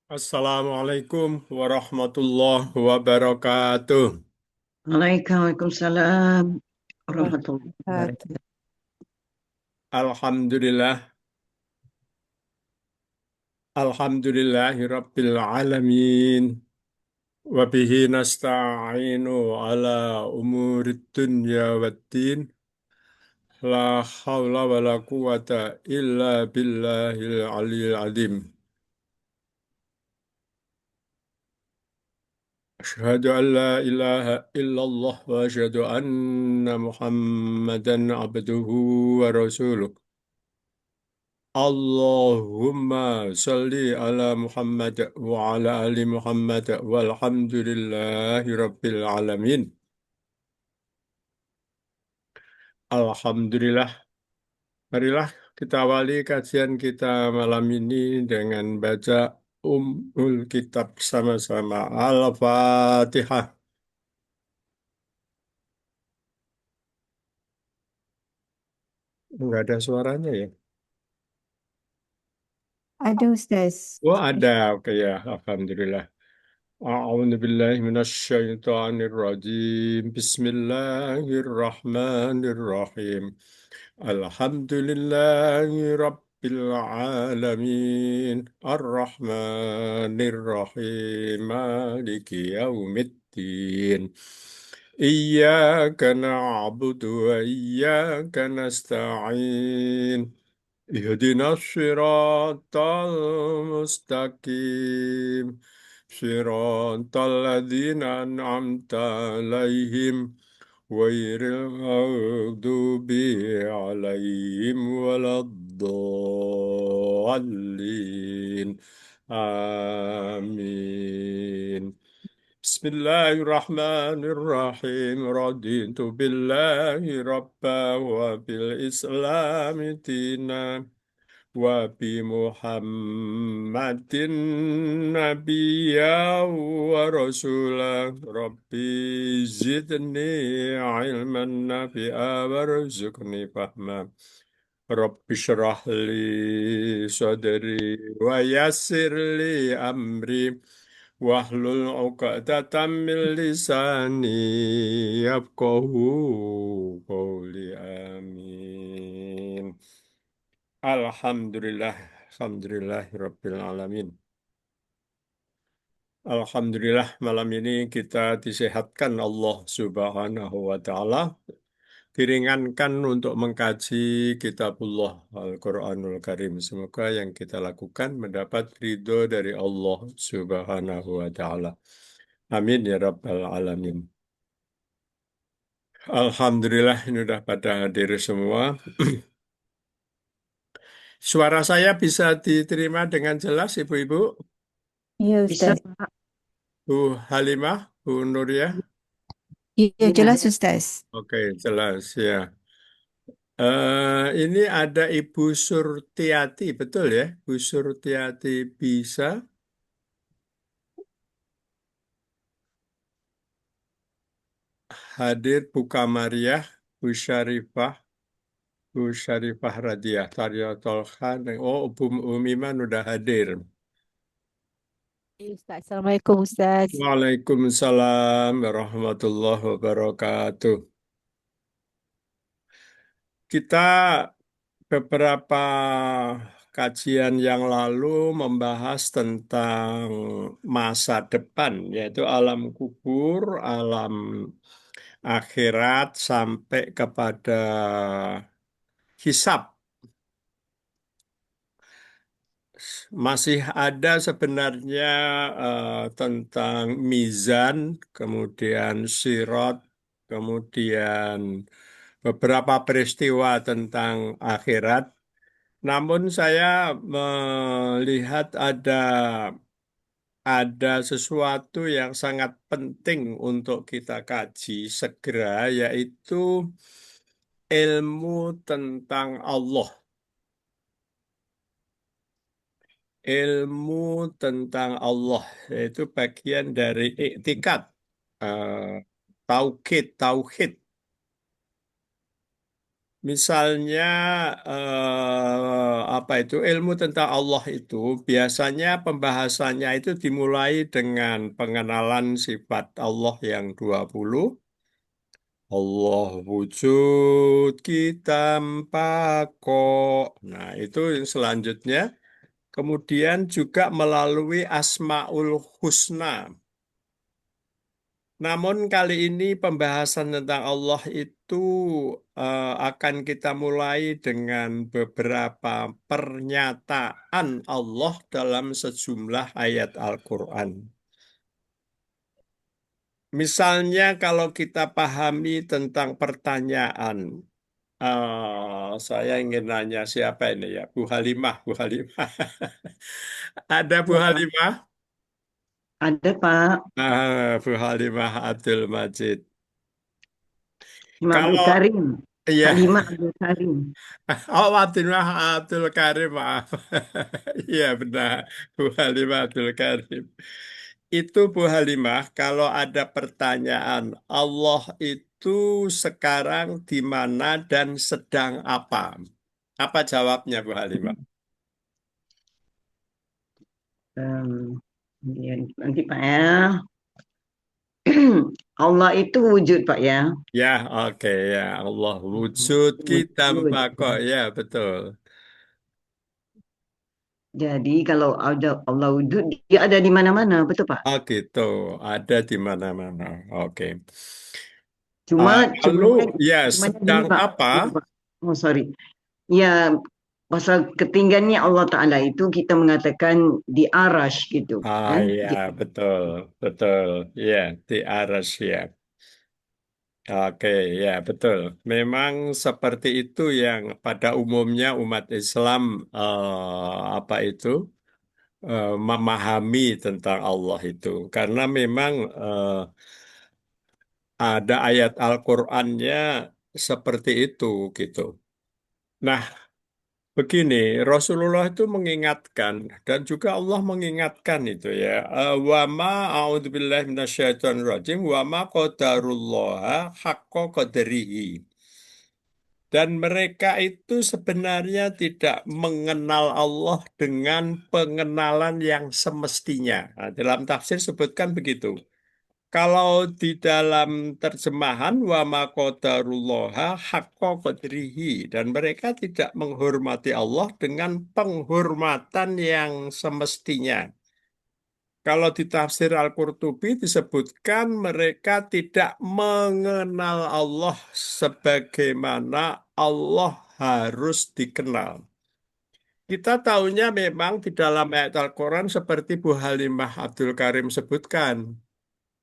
Assalamualaikum warahmatullahi wabarakatuh. Waalaikumsalam warahmatullahi Wabarakatuh. wabarakatuh. Alhamdulillah, alhamdulillahi rabbil alamin. Wabihi nasta'inu ala umurid dunya waddin. La hawla wa la quwata illa billahil aliyil azim. Ashhadu an la ilaha illallah wa ashhadu anna muhammadan abduhu wa rasuluh. Allahumma salli ala Muhammad wa ala ali Muhammad walhamdulillahi rabbil alamin. Alhamdulillah. Marilah kita awali kajian kita malam ini dengan baca Kitab sama-sama. Al-Fatihah. Enggak ada suaranya ya? Ada Ustaz. Oh ada, oke ya. Alhamdulillah. أعوذ بالله من الشيطان الرجيم بسم الله الرحمن الرحيم الحمد لله رب العالمين الرحمن الرحيم مالك يوم الدين إياك نعبد وإياك نستعين اهدنا الصراط المستقيم صراط الذين أنعمت عليهم غير المغضوب عليهم ولا الضالين آمين بسم الله الرحمن الرحيم رضيت بالله ربا وبالإسلام دينا وبمحمد نبيا ورسولا ربي زدني علما نافعا وارزقني فهما رب اشرح لي صدري ويسر لي أمري واحلل عقدة من لساني يفقه قولي آمين Alhamdulillah, Alhamdulillah, Rabbil Alamin. Alhamdulillah, malam ini kita disehatkan Allah Subhanahu wa Ta'ala, diringankan untuk mengkaji Kitabullah Al-Quranul Karim. Semoga yang kita lakukan mendapat ridho dari Allah Subhanahu wa Ta'ala. Amin ya Rabbal Alamin. Alhamdulillah, ini sudah pada hadir semua. Suara saya bisa diterima dengan jelas, Ibu-ibu? Iya Bisa, Ustaz. Pak? Bu Halimah, Bu Nuria. Iya Ya, jelas Ustaz. Oke, jelas ya. Ini ada Ibu Surtiati, betul ya? Bu Surtiati bisa hadir. Bu Kamariah, Bu Syarifah Radiah, Taryatul Khan. Oh, Bu Umiman udah hadir. Iya Ustaz. Assalamualaikum Ustaz. Waalaikumsalam warahmatullahi wabarakatuh. Kita beberapa kajian yang lalu membahas tentang masa depan, yaitu alam kubur, alam akhirat, sampai kepada hisab. Masih ada sebenarnya tentang mizan, kemudian sirat, kemudian beberapa peristiwa tentang akhirat. Namun saya melihat ada sesuatu yang sangat penting untuk kita kaji segera, yaitu ilmu tentang Allah. Ilmu tentang Allah yaitu bagian dari iktikad, eh, tauhid. Misalnya apa itu ilmu tentang Allah itu biasanya pembahasannya itu dimulai dengan pengenalan sifat Allah yang 20. Allah wujud kita kok. Nah, itu yang selanjutnya. Kemudian juga melalui Asmaul Husna. Namun kali ini pembahasan tentang Allah itu akan kita mulai dengan beberapa pernyataan Allah dalam sejumlah ayat Al-Quran. Misalnya kalau kita pahami tentang pertanyaan, saya ingin nanya siapa ini ya? Bu Halimah, Bu Halimah. Ada Bu Ya, Pak. Halimah? Ada Pak. Bu Halimah Abdul Majid. Lima Abdul Kalau Karim. iya, Halimah Abdul Karim. oh Abdullah Abdul Karim, maaf. Iya benar, Bu Halimah Abdul Karim. Itu Bu Halimah, kalau ada pertanyaan, Allah itu sekarang di mana dan sedang apa? Apa jawabnya Bu Halimah? Em, ya, nanti Pak ya. Allah itu wujud Pak ya. Ya, oke ya. Allah wujud kita Wujud. kok. Ya, betul. Jadi kalau ada Allah wujud, dia ada di mana-mana, betul Pak? Oh gitu, ada di mana-mana. Oke. Cuma, Lalu cumanya, ya cumanya gini sedang Pak. apa? Ya, Pak. Oh sorry. Ya, pasal ketinggiannya Allah Ta'ala itu kita mengatakan di arash gitu kan. Ya betul, betul. Ya di aras ya. Oke, ya betul. Memang seperti itu yang pada umumnya umat Islam apa itu memahami tentang Allah itu, karena memang ada ayat Al-Qur'annya seperti itu gitu. Nah, begini, Rasulullah itu mengingatkan dan juga Allah mengingatkan itu ya. Wa ma a'udzubillahi minasyaitonirrajim wa ma qadarullaha haqqa qadrihi. Dan mereka itu sebenarnya tidak mengenal Allah dengan pengenalan yang semestinya. Nah, dalam tafsir sebutkan begitu. Kalau di dalam terjemahan wa ma qadarullaha haqqa qadrihi, dan mereka tidak menghormati Allah dengan penghormatan yang semestinya. Kalau di tafsir Al-Qurtubi disebutkan mereka tidak mengenal Allah sebagaimana Allah harus dikenal. Kita tahunya memang di dalam ayat Al-Quran seperti Bu Halimah Abdul Karim sebutkan.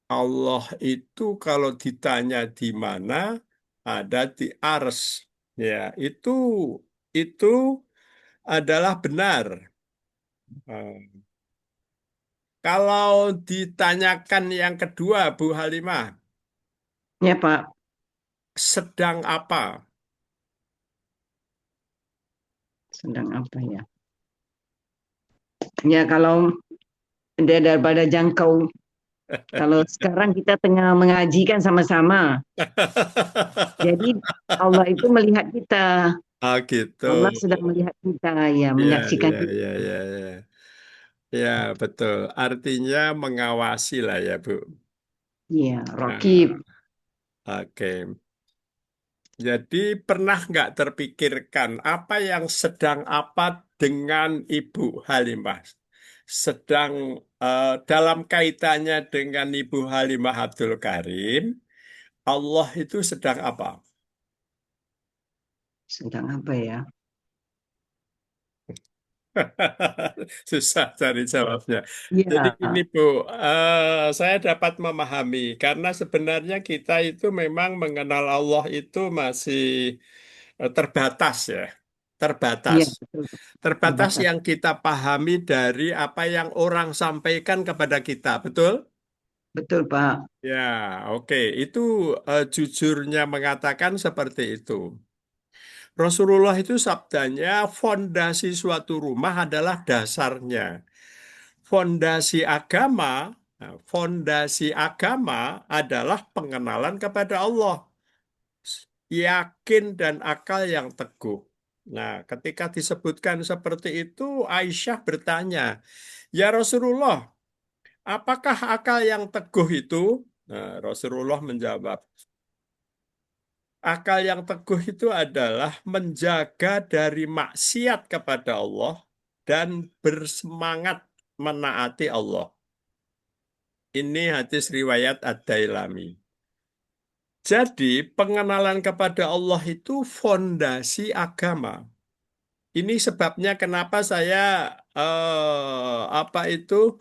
Allah itu kalau ditanya di mana, ada di ars. Ya, itu adalah benar. Kalau ditanyakan yang kedua, Bu Halimah, Ya Pak, sedang apa? sedang apa ya? Ya kalau dia daripada jangkau, kalau sekarang kita tengah mengajikan sama-sama. Jadi Allah itu melihat kita. Ah, gitu. Allah sedang melihat kita, ya, Ya, menyaksikan ya, kita. ya, ya, ya. Ya, betul. Artinya mengawasi lah ya, Bu. Iya, Rokib. Nah, oke. Jadi pernah nggak terpikirkan apa yang sedang apa dengan Ibu Halimah? Sedang dalam kaitannya dengan Ibu Halimah Abdul Karim, Allah itu sedang apa? Sedang apa ya? Susah cari jawabnya. Jadi Iya, ini Bu, saya dapat memahami karena sebenarnya kita itu memang mengenal Allah itu masih terbatas ya, terbatas. iya, betul. Terbatas Terbatas. yang kita pahami dari apa yang orang sampaikan kepada kita, betul? Betul, Pak. Ya, oke. Itu jujurnya mengatakan seperti itu. Rasulullah itu sabdanya, fondasi suatu rumah adalah dasarnya. Fondasi agama, fondasi agama adalah pengenalan kepada Allah. yakin dan akal yang teguh. Nah, ketika disebutkan seperti itu, Aisyah bertanya, "Ya Rasulullah, apakah akal yang teguh itu?" Nah, Rasulullah menjawab, akal yang teguh itu adalah menjaga dari maksiat kepada Allah dan bersemangat menaati Allah. Ini hadis riwayat Ad-Dailami. Jadi, pengenalan kepada Allah itu fondasi agama. Ini sebabnya kenapa saya apa itu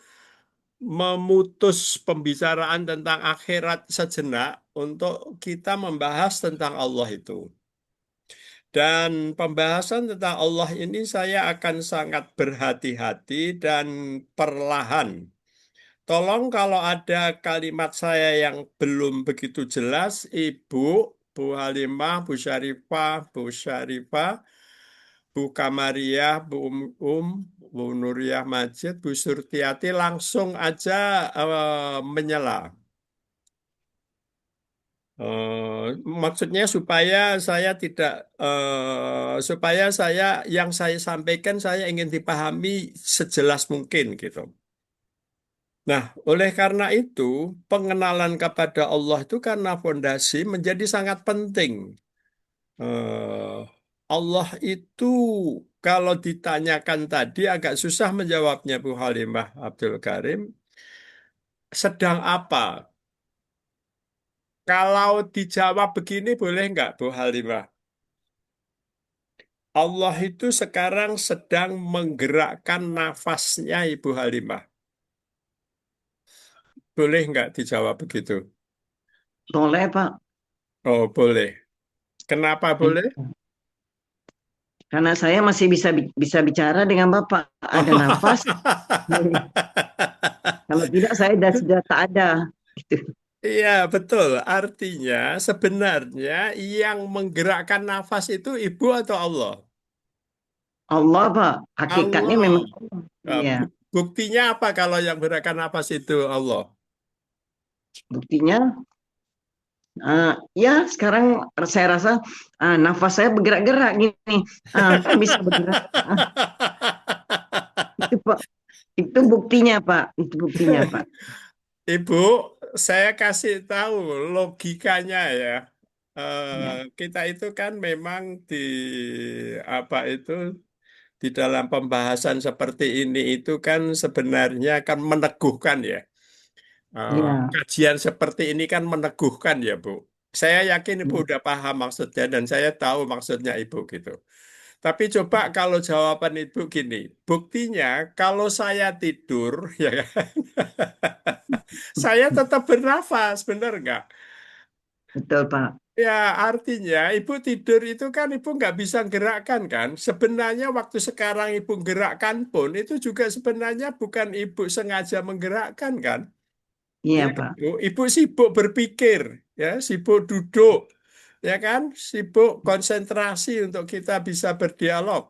memutus pembicaraan tentang akhirat sejenak untuk kita membahas tentang Allah itu. Dan pembahasan tentang Allah ini saya akan sangat berhati-hati dan perlahan. Tolong kalau ada kalimat saya yang belum begitu jelas, Ibu, Bu Halimah, Bu Syarifah, Bu Kamariah, Bu Nuriyah Majid, Bu Surtiati langsung aja menyela. Maksudnya supaya saya tidak supaya yang saya sampaikan saya ingin dipahami sejelas mungkin gitu. Nah, oleh karena itu pengenalan kepada Allah itu karena fondasi menjadi sangat penting. Eh, Allah itu kalau ditanyakan tadi agak susah menjawabnya Bu Halimah Abdul Karim. Sedang apa? Kalau dijawab begini boleh nggak Bu Halimah? Allah itu sekarang sedang menggerakkan nafasnya Ibu Halimah. Boleh nggak dijawab begitu? Boleh, Pak. Oh, boleh. Kenapa boleh? Karena saya masih bisa bicara dengan Bapak. Ada nafas. Kalau tidak, saya sudah tak ada. Gitu. Iya, betul. Artinya sebenarnya yang menggerakkan nafas itu Ibu atau Allah? Allah, Pak. Hakikatnya memang Allah. Allah. Nah, Iya. buktinya apa kalau yang menggerakkan nafas itu Allah? Buktinya, ya sekarang saya rasa nafas saya bergerak-gerak gini. Kan bisa bergerak. Ah, itu, Pak. Itu buktinya, Pak. Itu buktinya, Pak. Ibu, saya kasih tahu logikanya ya. Ya, Kita itu kan memang di apa itu di dalam pembahasan seperti ini itu kan sebenarnya kan meneguhkan ya. ya, Kajian seperti ini kan meneguhkan ya, Bu. Saya yakin Ibu ya. udah paham maksudnya dan saya tahu maksudnya Ibu gitu. Tapi coba kalau jawaban Ibu gini, buktinya kalau saya tidur, ya kan, saya tetap bernafas, benar nggak? Betul, Pak. Ya, artinya ibu tidur itu kan ibu nggak bisa gerakkan kan. Sebenarnya waktu sekarang ibu gerakkan pun itu juga sebenarnya bukan ibu sengaja menggerakkan kan. Ya Iya, kan, Pak. Bu? Ibu sibuk berpikir, ya, sibuk duduk, ya kan, sibuk konsentrasi untuk kita bisa berdialog.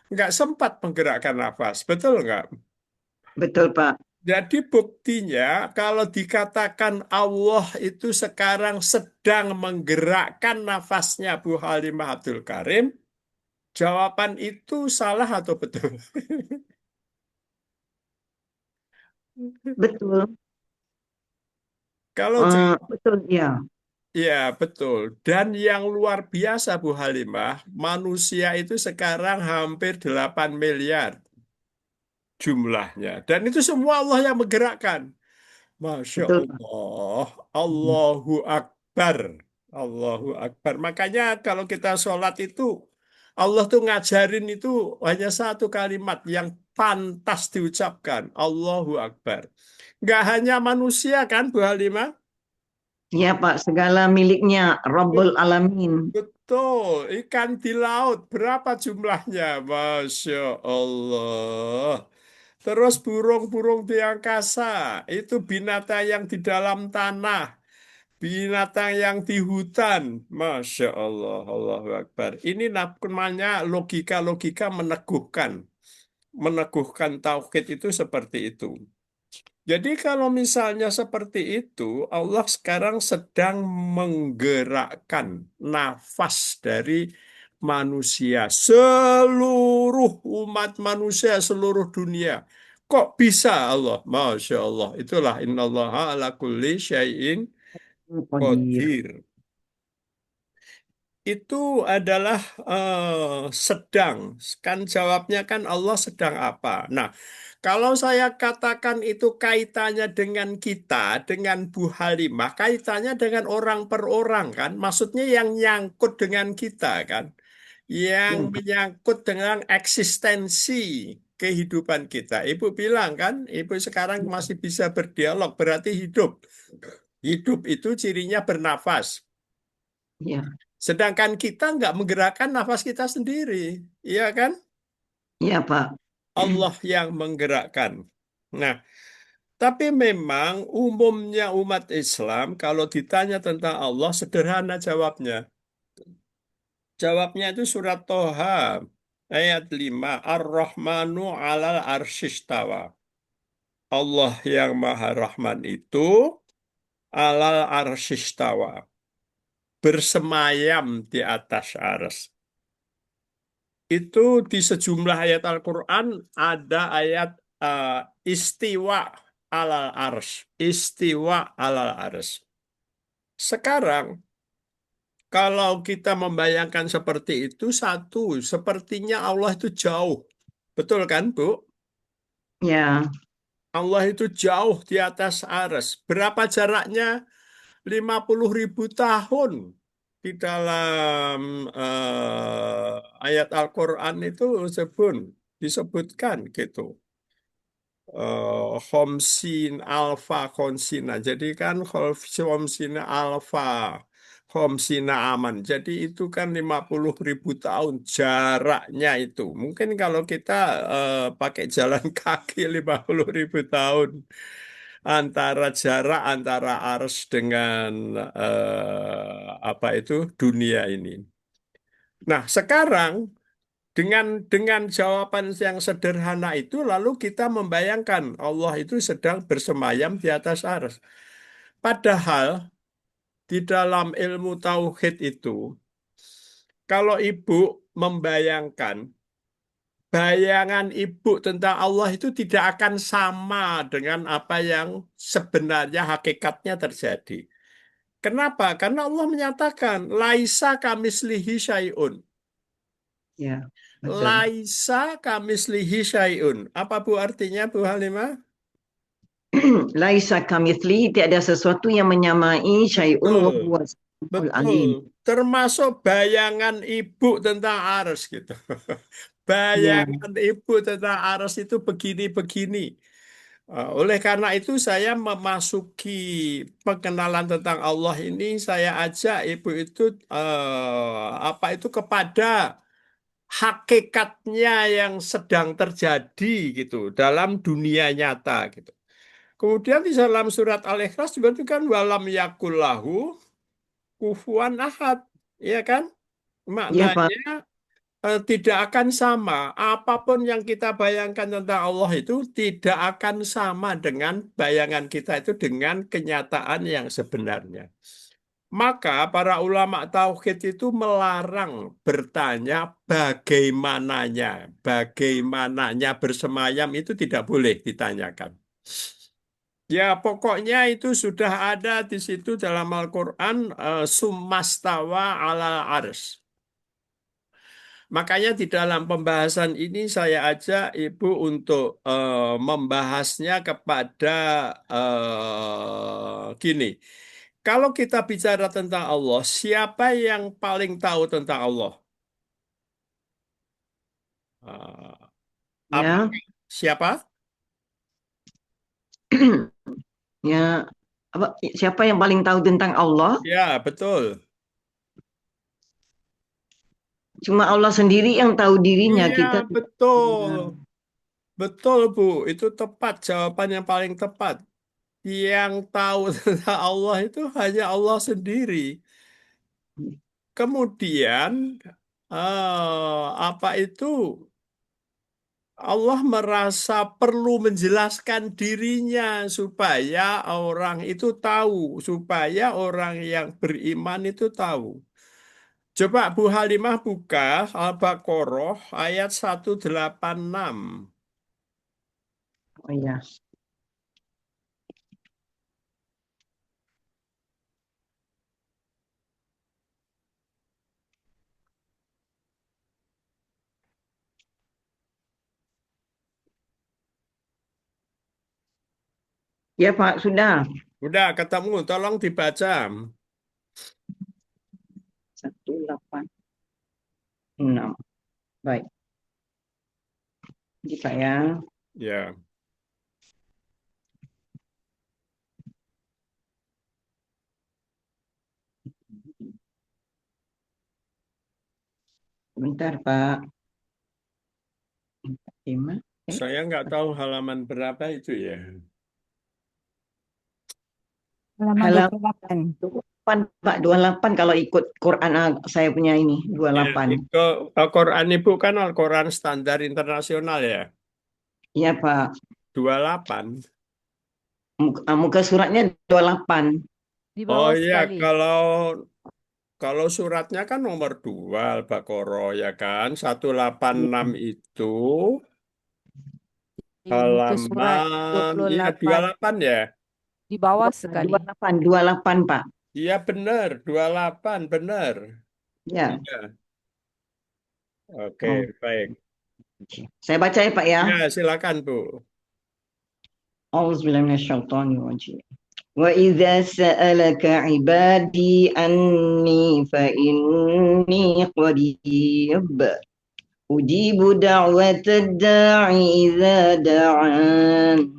Nggak sempat menggerakkan nafas, betul nggak? Betul, Pak. Jadi buktinya kalau dikatakan Allah itu sekarang sedang menggerakkan nafasnya Bu Halimah Abdul Karim, jawaban itu salah atau betul? Betul. Kalau jawab, Betul, ya. ya betul. Dan yang luar biasa Bu Halimah, manusia itu sekarang hampir 8 miliar jumlahnya. Dan itu semua Allah yang menggerakkan. Masya Betul, Pak. Allah, Allahu Akbar, Allahu Akbar. Makanya kalau kita sholat itu, Allah tuh ngajarin itu hanya satu kalimat yang pantas diucapkan, Allahu Akbar. Nggak hanya manusia kan, Bu Halimah? Iya, Pak. Segala miliknya Rabbul Alamin. Betul, ikan di laut, berapa jumlahnya? Masya Allah. Terus burung-burung di angkasa, itu binatang yang di dalam tanah. Binatang yang di hutan, Masya Allah, Allahu Akbar. Ini namanya logika-logika meneguhkan. Meneguhkan tauhid itu seperti itu. Jadi kalau misalnya seperti itu, Allah sekarang sedang menggerakkan nafas dari manusia, seluruh umat manusia, seluruh dunia. Kok bisa Allah? Masya Allah. Itulah innallaha ala kulli syai'in Qadir. qadir. Itu adalah sedang. Kan jawabnya kan Allah sedang apa? Nah, kalau saya katakan itu kaitannya dengan kita, dengan Bu Halimah, kaitannya dengan orang per orang kan? Maksudnya yang nyangkut dengan kita kan? Yang Ya, Pak. menyangkut dengan eksistensi kehidupan kita. Ibu bilang kan, Ibu sekarang masih bisa berdialog, berarti hidup. Hidup itu cirinya bernafas. Ya, Sedangkan kita nggak menggerakkan nafas kita sendiri, iya kan? ya, Pak. Allah yang menggerakkan. Nah, tapi memang umumnya umat Islam kalau ditanya tentang Allah sederhana jawabnya. Jawabnya itu surat Toha ayat 5. Ar-Rahmanu alal arsyistawa. Allah yang Maha Rahman itu alal arsyistawa. Bersemayam di atas ars. Itu di sejumlah ayat Al-Quran ada ayat eh, istiwa alal ars. Istiwa alal ars. Sekarang, kalau kita membayangkan seperti itu, satu, sepertinya Allah itu jauh. Betul kan, Bu? Ya, Allah itu jauh di atas aras. Berapa jaraknya? 50.000 tahun. Di dalam ayat Al-Quran itu disebutkan gitu. Khomsin alfa khonsina. Jadi kan khomsina alfa khomsina aman. Jadi itu kan 50.000 tahun jaraknya itu. Mungkin kalau kita pakai jalan kaki 50.000 tahun antara jarak antara ars dengan apa itu dunia ini. Nah, sekarang dengan jawaban yang sederhana itu, lalu kita membayangkan Allah itu sedang bersemayam di atas ars. Padahal di dalam ilmu tauhid itu, kalau ibu membayangkan, bayangan ibu tentang Allah itu tidak akan sama dengan apa yang sebenarnya hakikatnya terjadi. Kenapa? Karena Allah menyatakan, Laisa kamislihi syai'un. ya, betul. Laisa kamislihi syai'un. Apa Bu artinya, Bu Halimah? Laisa kamitsli, tiada sesuatu yang menyamai syai'un wa Betul, huwa samiul betul. alim. Termasuk bayangan ibu tentang Aras gitu. Ya, Bayangan ibu tentang Aras itu begini-begini. Oleh karena itu saya memasuki pengenalan tentang Allah ini, saya ajak ibu itu apa itu kepada hakikatnya yang sedang terjadi gitu dalam dunia nyata gitu. Kemudian di dalam surat Al-Ikhlas juga itu kan walam yakullahu kufuwan ahad, ya kan? ya, Pak. Maknanya tidak akan sama. Apapun yang kita bayangkan tentang Allah itu tidak akan sama dengan bayangan kita itu dengan kenyataan yang sebenarnya. Maka para ulama tauhid itu melarang bertanya bagaimananya. Bagaimananya bersemayam itu tidak boleh ditanyakan. Ya, pokoknya itu sudah ada di situ dalam Al-Quran summastawa ala ars. Makanya di dalam pembahasan ini saya ajak Ibu untuk membahasnya kepada gini. Kalau kita bicara tentang Allah, siapa yang paling tahu tentang Allah? Eh, apa? Ya, Siapa? ya. Apa, siapa yang paling tahu tentang Allah? Ya, betul. Cuma Allah sendiri yang tahu dirinya. Iya, Kita tidak betul. punya. Betul, Bu. Itu tepat, jawaban yang paling tepat. Yang tahu tentang Allah itu hanya Allah sendiri. Kemudian, apa itu? Allah merasa perlu menjelaskan dirinya supaya orang itu tahu, supaya orang yang beriman itu tahu. Coba Bu Halimah buka Al-Baqarah ayat 186. Oh iya, ya Pak, sudah. Udah ketemu, tolong dibaca. 186. Baik, ini Pak ya. Ya, Bentar Pak. 5. saya nggak tahu halaman berapa itu ya. Halaman Halaman 28. 28 Pak, 28 kalau ikut Quran saya punya ini, Ya, 28. itu Al-Quran Ibu kan Al-Quran standar internasional ya. Iya Pak, 28. muka suratnya 28. Di Oh bawah iya, sekali. kalau kalau suratnya kan nomor 2 Al-Baqarah ya kan. 186 Iya. itu Di muka surat halaman iya 28. 28 ya. Di bawah sekali. 28, 28 Pak. Iya benar, 28 benar. Ya. Iya. Oke, Oh. baik. Saya baca ya Pak ya. Ya, silakan Bu. Auzubillahiminasyaitonirrajim. Wa idza sa'alaka ibadi anni fa inni qarib ujibu da'watad da'i idza da'an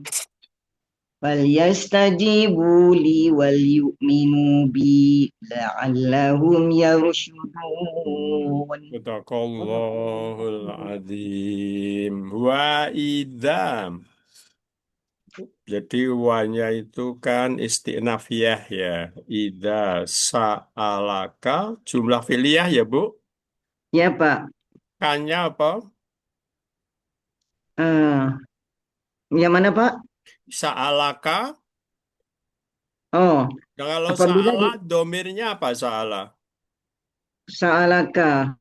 falyastajibu li wal yu'minu bi la'allahum yarshudun. Sadaqallahul azim. Wa idam. Jadi wanya itu kan istinafiyah ya. Ida sa'alaka jumlah filiyah ya Bu. Ya Pak. Kannya apa? Eh, yang mana Pak? Sa'alaka. Oh, Nah, kalau apabila sa'ala di domirnya apa sa'ala? sa'alaka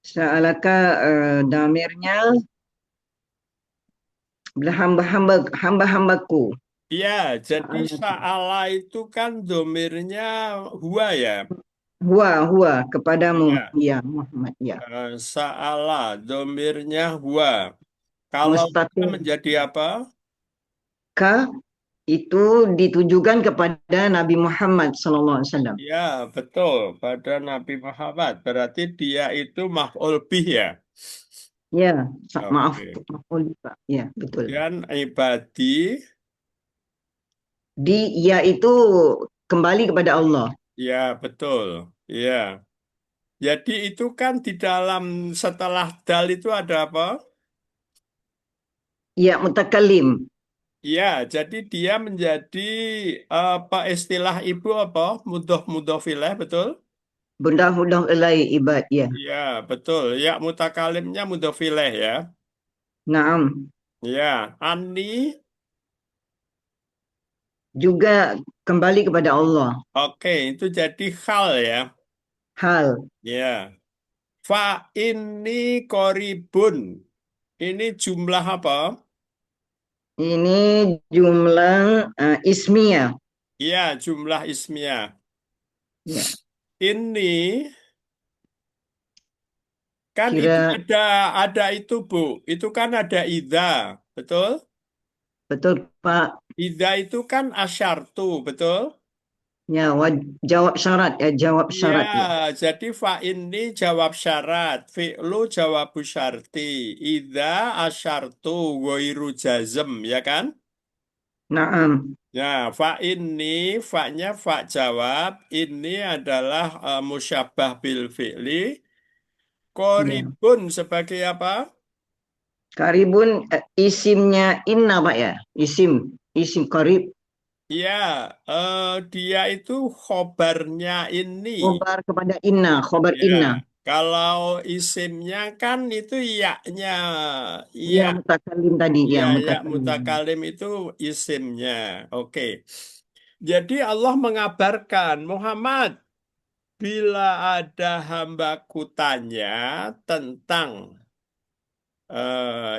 sa'alaka damirnya hamba-hambaku. Iya, jadi Sa'alaka. sa'ala itu kan domirnya huwa ya. Huwa kepadamu. Iya. Ya Muhammad ya. Sa'ala domirnya huwa. Kalau kita Mustaqil menjadi apa? ka itu ditujukan kepada Nabi Muhammad sallallahu alaihi wasallam. Ya, betul. Pada Nabi Muhammad. Berarti dia itu maf'ul bih ya. Ya, maaf Oke. maaf Pak. Ya, betul. Dan ibadi, Ya itu kembali kepada Allah. ya betul. Ya. Jadi itu kan di dalam setelah dal itu ada apa? Ya, mutakallim. Ya, jadi dia menjadi apa istilah ibu apa? Mudoh filah, betul? Mudah-mudah ilai ibad ya. Ya, betul. Ya, mutakalimnya mudoh filah ya. Naam. Ya, ani. Juga kembali kepada Allah. Oke, itu jadi hal ya. Hal. Ya. Fa ini koribun. Ini jumlah apa? Ini jumlah ismiyah. Iya, jumlah ismiyah. Ya, Ini kan itu kira ada itu Bu. Itu kan ada ida, betul? betul Pak. Ida itu kan asyartu, betul? Ya, jawab syarat ya, jawab Iya, syarat ya. jadi fa ini jawab syarat, fi'lu jawab syarti, ida asyartu goiru jazm, ya kan? Naam. Ya, fa ini, fa-nya fa jawab, ini adalah musyabah bil fi'li, Ya. koribun sebagai apa? Karibun isimnya inna Pak ya. Isim karib. Ya, dia itu khobarnya ini. Khobar kepada inna, khobar Ya, inna. Kalau isimnya kan itu yaknya, Ya, ya, mutakalim tadi, ya, ya mutakalim. mutakalim itu isimnya. Oke. Jadi Allah mengabarkan, Muhammad, bila ada hambaku tanya tentang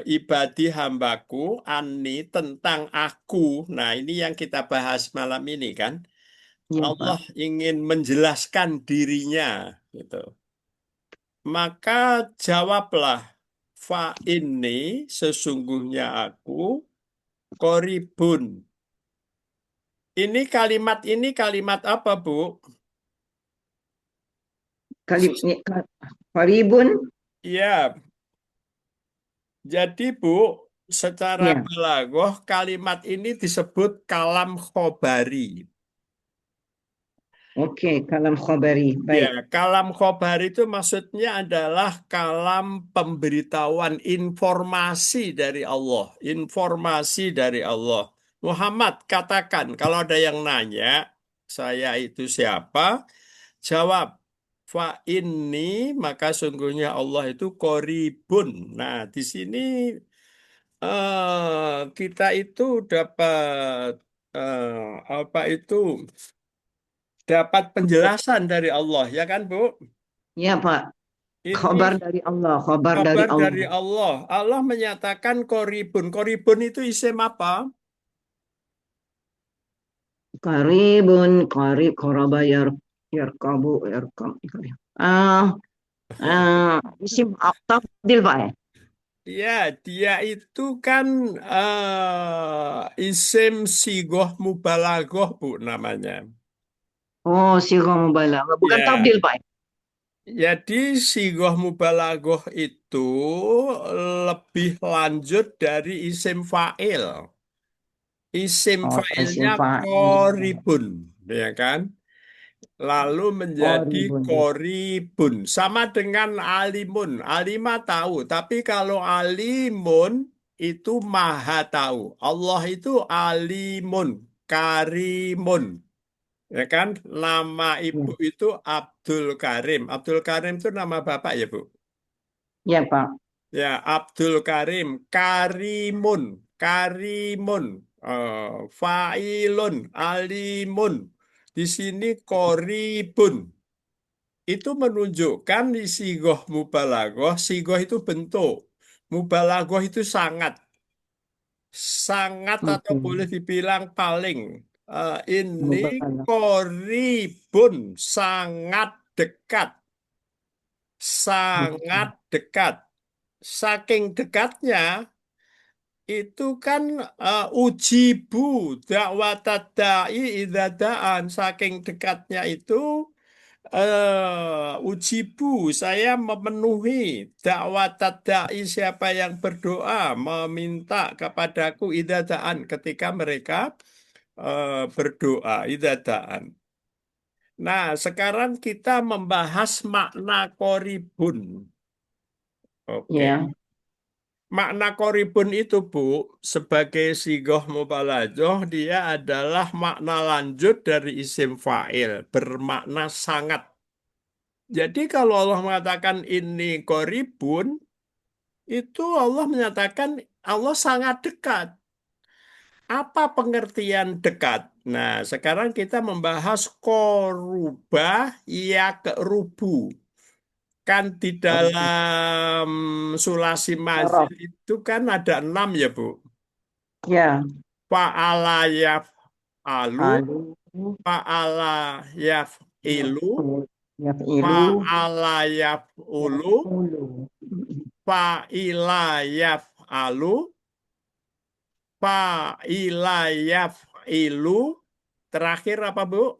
ibadi hambaku, ani tentang aku. Nah, ini yang kita bahas malam ini kan. Ya, Allah Pak. ingin menjelaskan dirinya, gitu. Maka jawablah, fa ini sesungguhnya aku koribun. Ini kalimat apa, Bu? Kalim, Qaribun, Ya, jadi Bu, secara ya, balaghah kalimat ini disebut kalam khobari. oke, kalam khabari, Ya, baik. kalam khobar itu maksudnya adalah kalam pemberitahuan informasi dari Allah. Informasi dari Allah. Muhammad, katakan kalau ada yang nanya, saya itu siapa? Jawab, fa inni, maka sungguhnya Allah itu koribun. Nah, di sini kita itu dapat apa itu? Dapat penjelasan dari Allah, ya kan, Bu? Ya, Pak. Khabar Ini dari Allah, khabar dari kabar Allah. dari Allah. Allah menyatakan koribun. Koribun itu isim apa? Qaribun, qarib, qaraba, yarkabu, yarkam. Ah, isim tafdil, Pak, ya? Ya, dia itu kan isim sigoh mubalaghah, Bu, namanya. Oh, sighah mubalaghah. Bukan Ya, tafdil, Pak, ya? jadi sigoh mubalaghah itu lebih lanjut dari isim fa'il. Isim Oh, isim fa'ilnya fa'il. koribun, ya kan? Lalu menjadi Qaribun. koribun. Sama dengan alimun. Alima tahu, tapi kalau alimun itu maha tahu. Allah itu alimun, karimun. Ya kan? Nama ibu Ya, itu Abdul Karim. Abdul Karim itu nama bapak ya, Bu? ya, Pak. Ya, Abdul Karim. Karimun. Karimun. Failun. Alimun. Di sini koribun. Itu menunjukkan di sigoh mubalaghah, sigoh itu bentuk, mubalaghah itu sangat, sangat atau Oke. boleh dibilang paling. Ini Mubalaghah. koribun, sangat dekat, sangat Oke. dekat. Saking dekatnya itu kan ujibu dakwatadai idadaan, saking dekatnya itu ujibu, saya memenuhi dakwah tadai siapa yang berdoa meminta kepadaku idadaan ketika mereka berdoa idadaan. Nah, sekarang kita membahas makna koribun. Oke. Ya, Makna koribun itu, Bu, sebagai sigoh mubalaghah, dia adalah makna lanjut dari isim fa'il, bermakna sangat. Jadi kalau Allah mengatakan ini koribun, itu Allah menyatakan Allah sangat dekat. Apa pengertian dekat? Nah, sekarang kita membahas korubah ya kerubu. Kan di oke. dalam sulasi mazid Araf. itu kan ada 6 ya, Bu. Ya, Fa'ala yaf'alu, alu, fa'ala yaf'ilu, yaf'ul, yaf'ilu, fa'ala yaf'ulu, yaf'ulu. fa'ila yaf'alu, fa'ila yaf'ilu. Terakhir apa, Bu?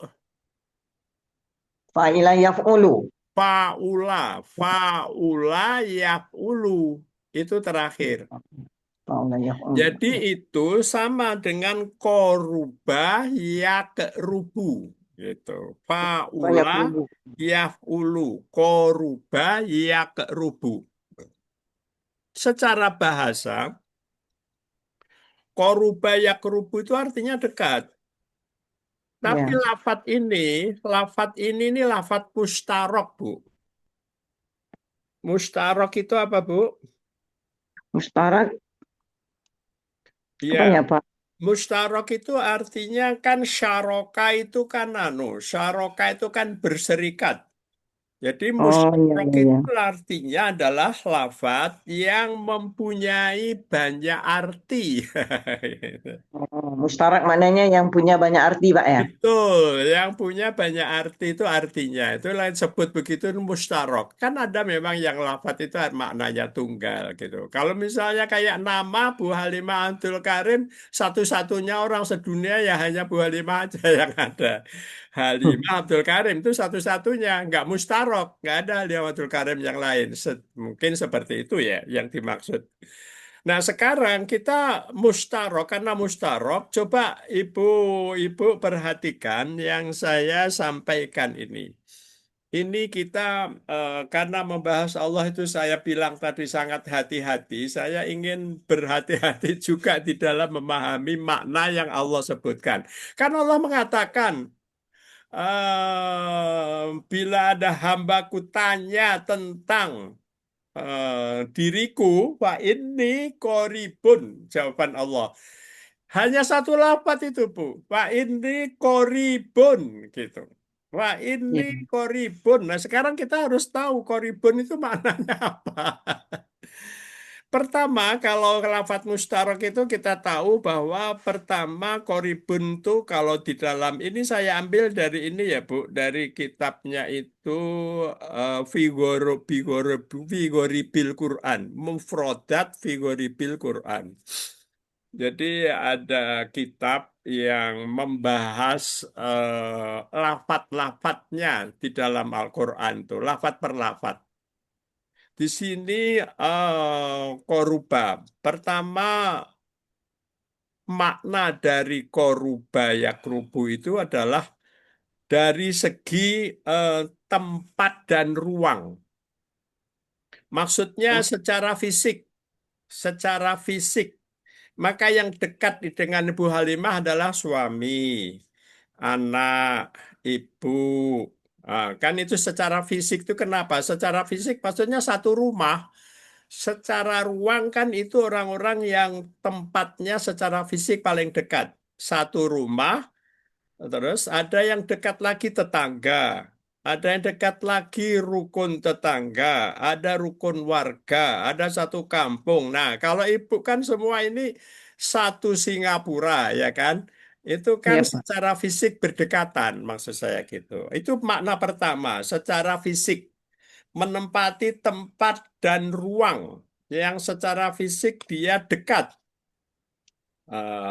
Fa'ila yaf'ulu. Fa'ula yaf'ulu. Itu terakhir. Fa'ila yaf'ulu. Jadi itu sama dengan koruba yakrubu. Gitu. Saya Fa'ula kubu. yaf'ulu. Koruba yakrubu. Secara bahasa, koruba yakrubu itu artinya dekat. Tapi Ya, lafat ini lafat mustarok, Bu. Mustarok itu apa, Bu? Mustarak Iya, apanya Pak? mustarok itu artinya kan syaroka itu kan syaroka itu kan berserikat. Jadi Oh iya mustarok iya iya. itu artinya adalah lafadz yang mempunyai banyak arti. Oh, mustarak maknanya yang punya banyak arti Pak ya? Betul, yang punya banyak arti itu artinya. Itu lain sebut begitu mustarok. Kan ada memang yang lafadz itu maknanya tunggal gitu. Kalau misalnya kayak nama Bu Halimah Abdul Karim, satu-satunya orang sedunia ya hanya Bu Halimah aja yang ada. Halimah Abdul Karim itu satu-satunya, nggak mustarok, nggak ada Halimah Abdul Karim yang lain. Mungkin seperti itu ya yang dimaksud. Nah, sekarang kita mustarok, karena mustarok, coba ibu-ibu perhatikan yang saya sampaikan ini. Ini kita, karena membahas Allah itu saya bilang tadi sangat hati-hati, saya ingin berhati-hati juga di dalam memahami makna yang Allah sebutkan. Karena Allah mengatakan, bila ada hambaku tanya tentang diriku, wa inni koribun, jawaban Allah. Hanya satu lafaz itu, Bu. Wa inni koribun, gitu. Wa ini Iya. koribun. Nah, sekarang kita harus tahu koribun itu maknanya apa. Pertama, kalau lafadz mustarok itu kita tahu bahwa pertama koribun itu kalau di dalam ini saya ambil dari ini ya Bu, dari kitabnya itu Figoribil Quran, Mufrodat Figoribil Quran. Jadi ada kitab yang membahas lafadz-lafadznya di dalam Al-Quran itu, lafadz per lafadz. Di sini koruba. Pertama, makna dari koruba ya krubu itu adalah dari segi eh, tempat dan ruang. Maksudnya Oh, secara fisik, secara fisik. Maka yang dekat dengan Ibu Halimah adalah suami, anak, ibu. Kan itu secara fisik itu kenapa? Secara fisik maksudnya satu rumah. Secara ruang kan itu orang-orang yang tempatnya secara fisik paling dekat. Satu rumah, terus ada yang dekat lagi tetangga, ada yang dekat lagi rukun tetangga, ada rukun warga, ada satu kampung. Nah, kalau ibu kan semua ini satu Singapura, ya kan? Itu kan iya Pak. secara fisik berdekatan, maksud saya gitu. Itu makna pertama, secara fisik menempati tempat dan ruang yang secara fisik dia dekat.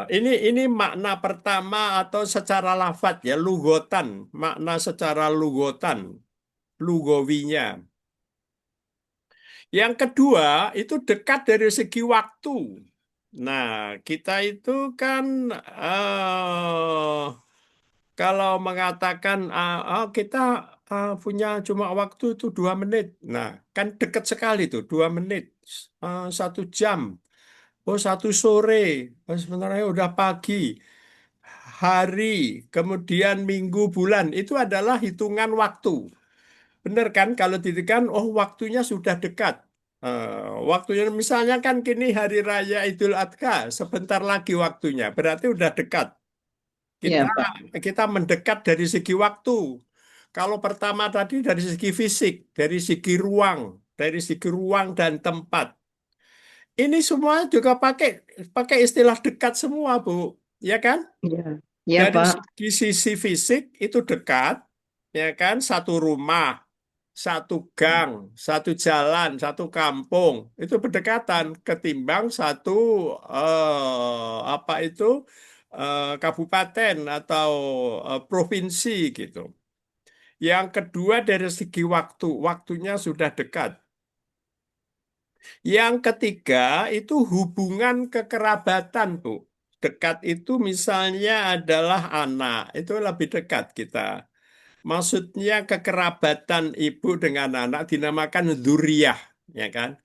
Ini makna pertama atau secara lafadz ya lugotan, makna secara lugotan, lugowinya. Yang kedua itu dekat dari segi waktu. Nah, kita itu kan kalau mengatakan kita punya cuma waktu itu 2 menit. Nah, kan dekat sekali tuh 2 menit, 1 jam. Oh, satu sore. Oh, sebenarnya udah pagi. Hari, kemudian minggu, bulan. Itu adalah hitungan waktu. Benar kan? Kalau ditekan, oh waktunya sudah dekat. Waktunya misalnya kan kini hari raya Idul Adha. Sebentar lagi waktunya. Berarti udah dekat. Iya Kita Pak. kita mendekat dari segi waktu. Kalau pertama tadi dari segi fisik, dari segi ruang dan tempat. Ini semua juga pakai pakai istilah dekat semua, Bu. Ya kan? Iya. Iya Dari Pak. segi sisi fisik itu dekat, ya kan? Satu rumah, satu gang, satu jalan, satu kampung itu berdekatan ketimbang satu apa itu kabupaten atau provinsi gitu. Yang kedua dari segi waktu, waktunya sudah dekat. Yang ketiga itu hubungan kekerabatan, Bu. Dekat itu misalnya adalah anak, itu lebih dekat kita. Maksudnya kekerabatan ibu dengan anak dinamakan dzurriyyah, ya kan?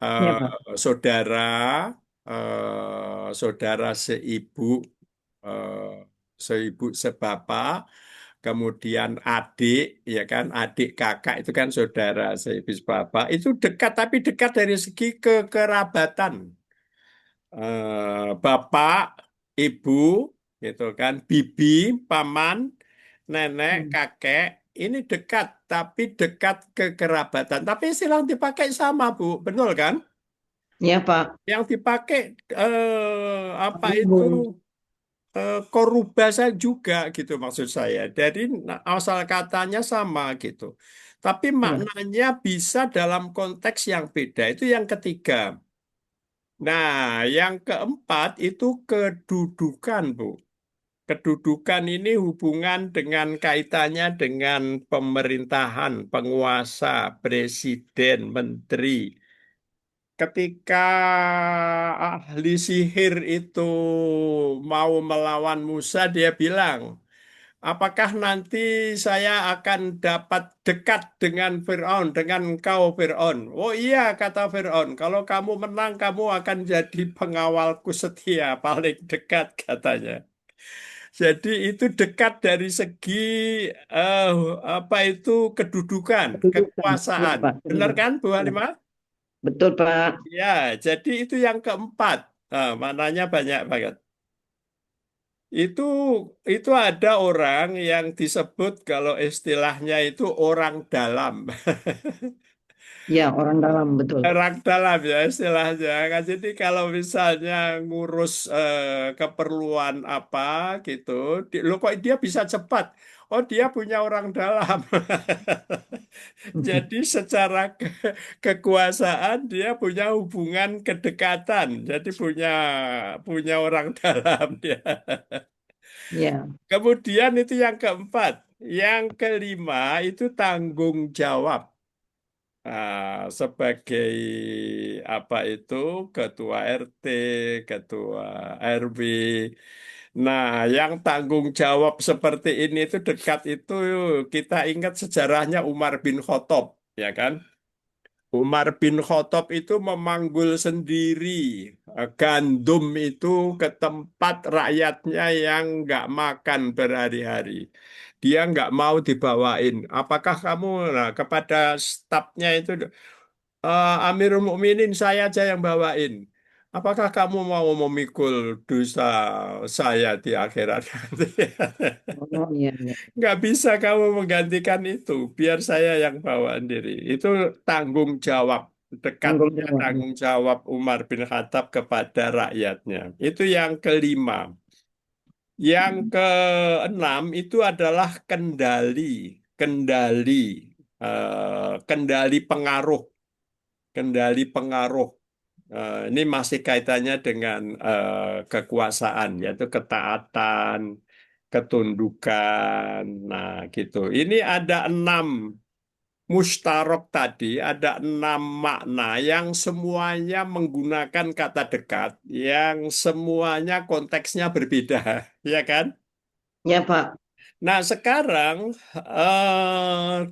Iya Pak. Saudara, saudara seibu, seibu sebapak, kemudian adik, ya kan, adik kakak itu kan saudara seibis bapak, itu dekat tapi dekat dari segi kekerabatan. Bapak, ibu, gitu kan, bibi, paman, nenek, Hmm. kakek, ini dekat tapi dekat kekerabatan. Tapi istilah yang dipakai sama, Bu, betul kan? Ya, Pak. Yang dipakai apa itu? Ibu. Korubasa juga gitu maksud saya. Dari asal katanya sama gitu. Tapi Ya. maknanya bisa dalam konteks yang beda. Itu yang ketiga. Nah, yang keempat itu kedudukan, Bu. Kedudukan ini hubungan dengan kaitannya dengan pemerintahan, penguasa, presiden, menteri. Ketika ahli sihir itu mau melawan Musa, dia bilang, apakah nanti saya akan dapat dekat dengan Firaun, dengan engkau Firaun? Oh iya, kata Firaun, kalau kamu menang, kamu akan jadi pengawalku setia, paling dekat katanya. Jadi itu dekat dari segi eh, apa itu kedudukan, Kedudukan. Ya, kekuasaan. Pak. Benar Benar. kan, Bu Ya. Halimah? Betul, Pak. Ya, jadi itu yang keempat. Nah, maknanya banyak banget. Itu itu ada orang yang disebut kalau istilahnya itu orang dalam. Ya, orang dalam. Betul. Orang dalam ya istilahnya. Kan, jadi kalau misalnya ngurus keperluan apa gitu, lo kok dia bisa cepat? Oh, dia punya orang dalam. Jadi secara kekuasaan dia punya hubungan kedekatan. Jadi punya punya orang dalam dia. Ya. Kemudian itu yang keempat. Yang kelima itu tanggung jawab. Sebagai apa itu ketua RT, ketua RW. Nah, yang tanggung jawab seperti ini itu dekat itu kita ingat sejarahnya Umar bin Khattab, ya kan? Umar bin Khattab itu memanggul sendiri gandum itu ke tempat rakyatnya yang nggak makan berhari-hari. Dia nggak mau dibawain. Apakah kamu, nah, kepada stafnya itu, Amirul Mukminin saya aja yang bawain. Apakah kamu mau memikul dosa saya di akhirat nanti? Oh, iya, iya. Nggak bisa kamu menggantikan itu. Biar saya yang bawa sendiri. Itu tanggung jawab. Tanggung Dekatnya jawab. tanggung jawab Umar bin Khattab kepada rakyatnya. Itu yang kelima. Yang keenam itu adalah kendali. Kendali. Kendali pengaruh. Kendali pengaruh. Ini masih kaitannya dengan kekuasaan, yaitu ketaatan, ketundukan. Nah, gitu. Ini ada 6 mustarok tadi, ada 6 makna yang semuanya menggunakan kata dekat, yang semuanya konteksnya berbeda, ya kan? Ya, Pak. Nah, sekarang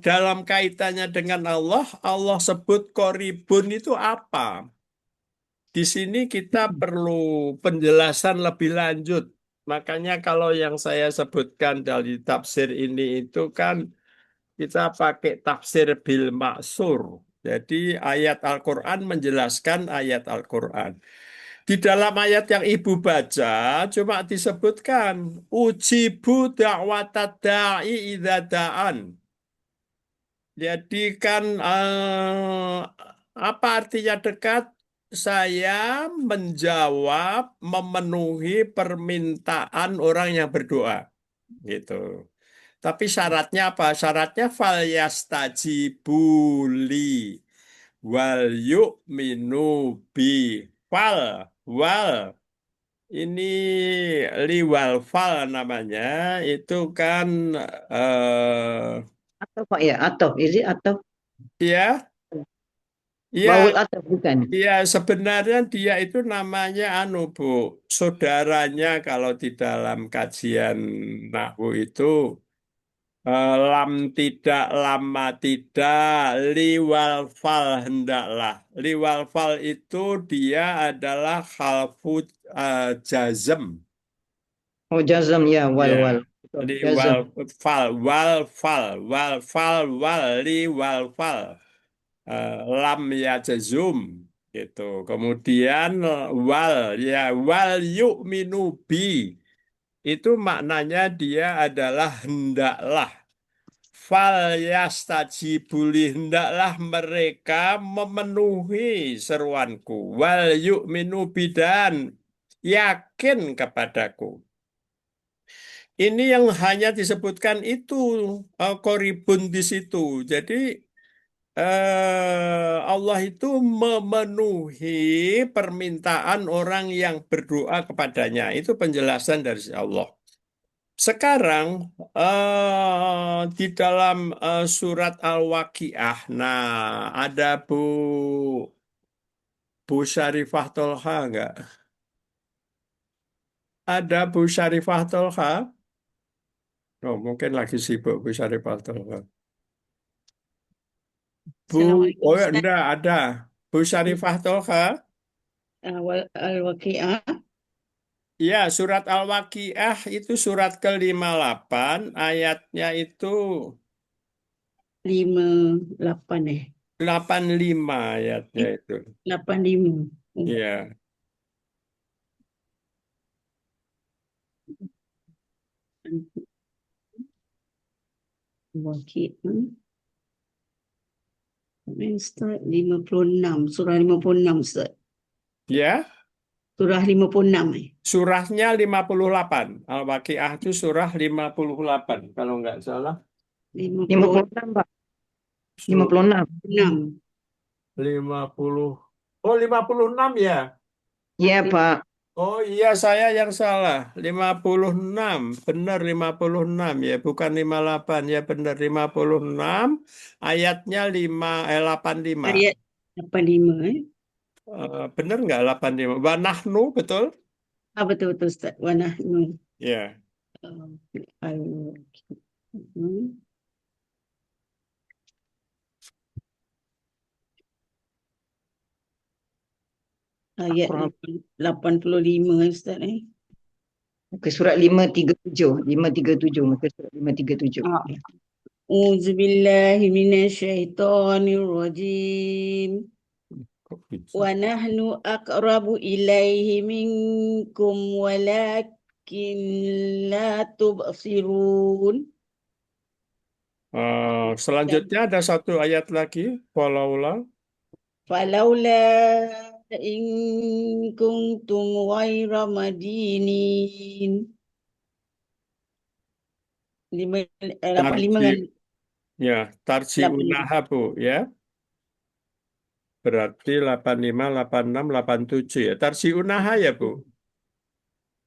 dalam kaitannya dengan Allah, Allah sebut koribun itu apa? Di sini kita perlu penjelasan lebih lanjut. Makanya kalau yang saya sebutkan dari tafsir ini itu kan kita pakai tafsir bil maksur. Jadi ayat Al-Quran menjelaskan ayat Al-Quran. Di dalam ayat yang ibu baca cuma disebutkan ujibu da'watad da'i idza da'an. Jadi kan apa artinya dekat? Saya menjawab, memenuhi permintaan orang yang berdoa, gitu. Tapi syaratnya apa? Syaratnya fal yastajibuli wal yu'minu bi fal wal ini liwal fal namanya itu kan Atau, Pak, ya. Atau. Atau. ya. Baul Ya, atau bukan? iya, sebenarnya dia itu namanya anu Bu, saudaranya kalau di dalam kajian Nahwu itu lam tidak, lama tidak, liwal fal hendaklah. Liwal fal itu dia adalah khalfu jazm. Oh, jazam, ya. Wal, Ya, wal. betul. Li Jaza. wal fal wal fal wal fal wal li wal fal. Lam ya jazum gitu. Kemudian wal ya wal yu'minu bi itu maknanya dia adalah hendaklah. Fal yastajibuli hendaklah mereka memenuhi seruanku. Wal yu'minu bidan yakin kepadaku. Ini yang hanya disebutkan itu koribun di situ. Jadi Allah itu memenuhi permintaan orang yang berdoa kepadanya. Itu penjelasan dari Allah. Sekarang di dalam surat Al-Waqiah, nah ada Bu Syarifah Tolha enggak? Ada Bu Syarifah Tolha? Oh, mungkin lagi sibuk Bu Syarifah Tolha. Bu, Assalamualaikum oh Ustaz. enggak ada. Bu Syarifah Tolha? Al-Waqi'ah Ya, surat Al-Waqiah itu surat ke-58, ayatnya itu 58 85 ayatnya itu. 85. Ya, Waqi'ah Ustaz 56, surah 56 Ustaz. ya. Surah 56 Surahnya 58. Al-Waqiah itu surah 58 kalau nggak salah. 56, Pak. Su- 56. 56. 50. Oh, 56 ya. Iya, Pak. Oh iya, saya yang salah. 56. Benar 56 ya, bukan 58 ya, benar 56. Ayatnya 85. Ayat 85 Benar nggak 85? Wa nahnu betul? betul Ustaz. Wa nahnu Ya. al-Waqi'ah. Ayat Kurang. 85 Ustaz Muka surat 537. 537. Muka surat 537. Ah. Auzubillahi minasyaitonirrajim. Kok bisa? Wa nahnu aqrabu ilaihi minkum walakin la tubsirun. Selanjutnya ada satu ayat lagi. Walaula. Falaula in kuntum ghaira madinin. 85 kan? Ya, Lapan- tarji'unaha Bu ya. Berarti 85, 86, 87 ya. Tarji'unaha ya Bu.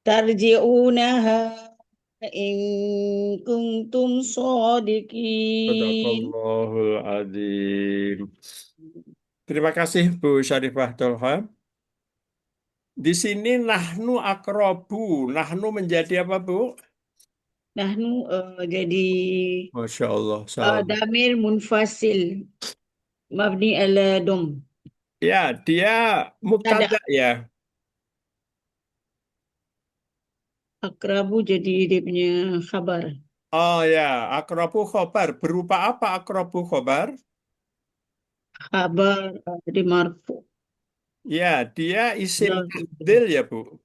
Tarji'unaha in kuntum sadiqin. Sadaqallahul adzim. Terima kasih Bu Syarifah Tolha. Di sini nahnu akrobu. Nahnu menjadi apa Bu? Nahnu jadi Masya Allah. Salam. damir munfasil mabni ala dom. Ya, dia Ada mubtada ya. akrabu jadi dia punya khabar. Oh ya, akrobu khobar. Berupa apa akrobu khobar? Khabar di marfu. Ya, dia isim Ya, tabdil ya Bu.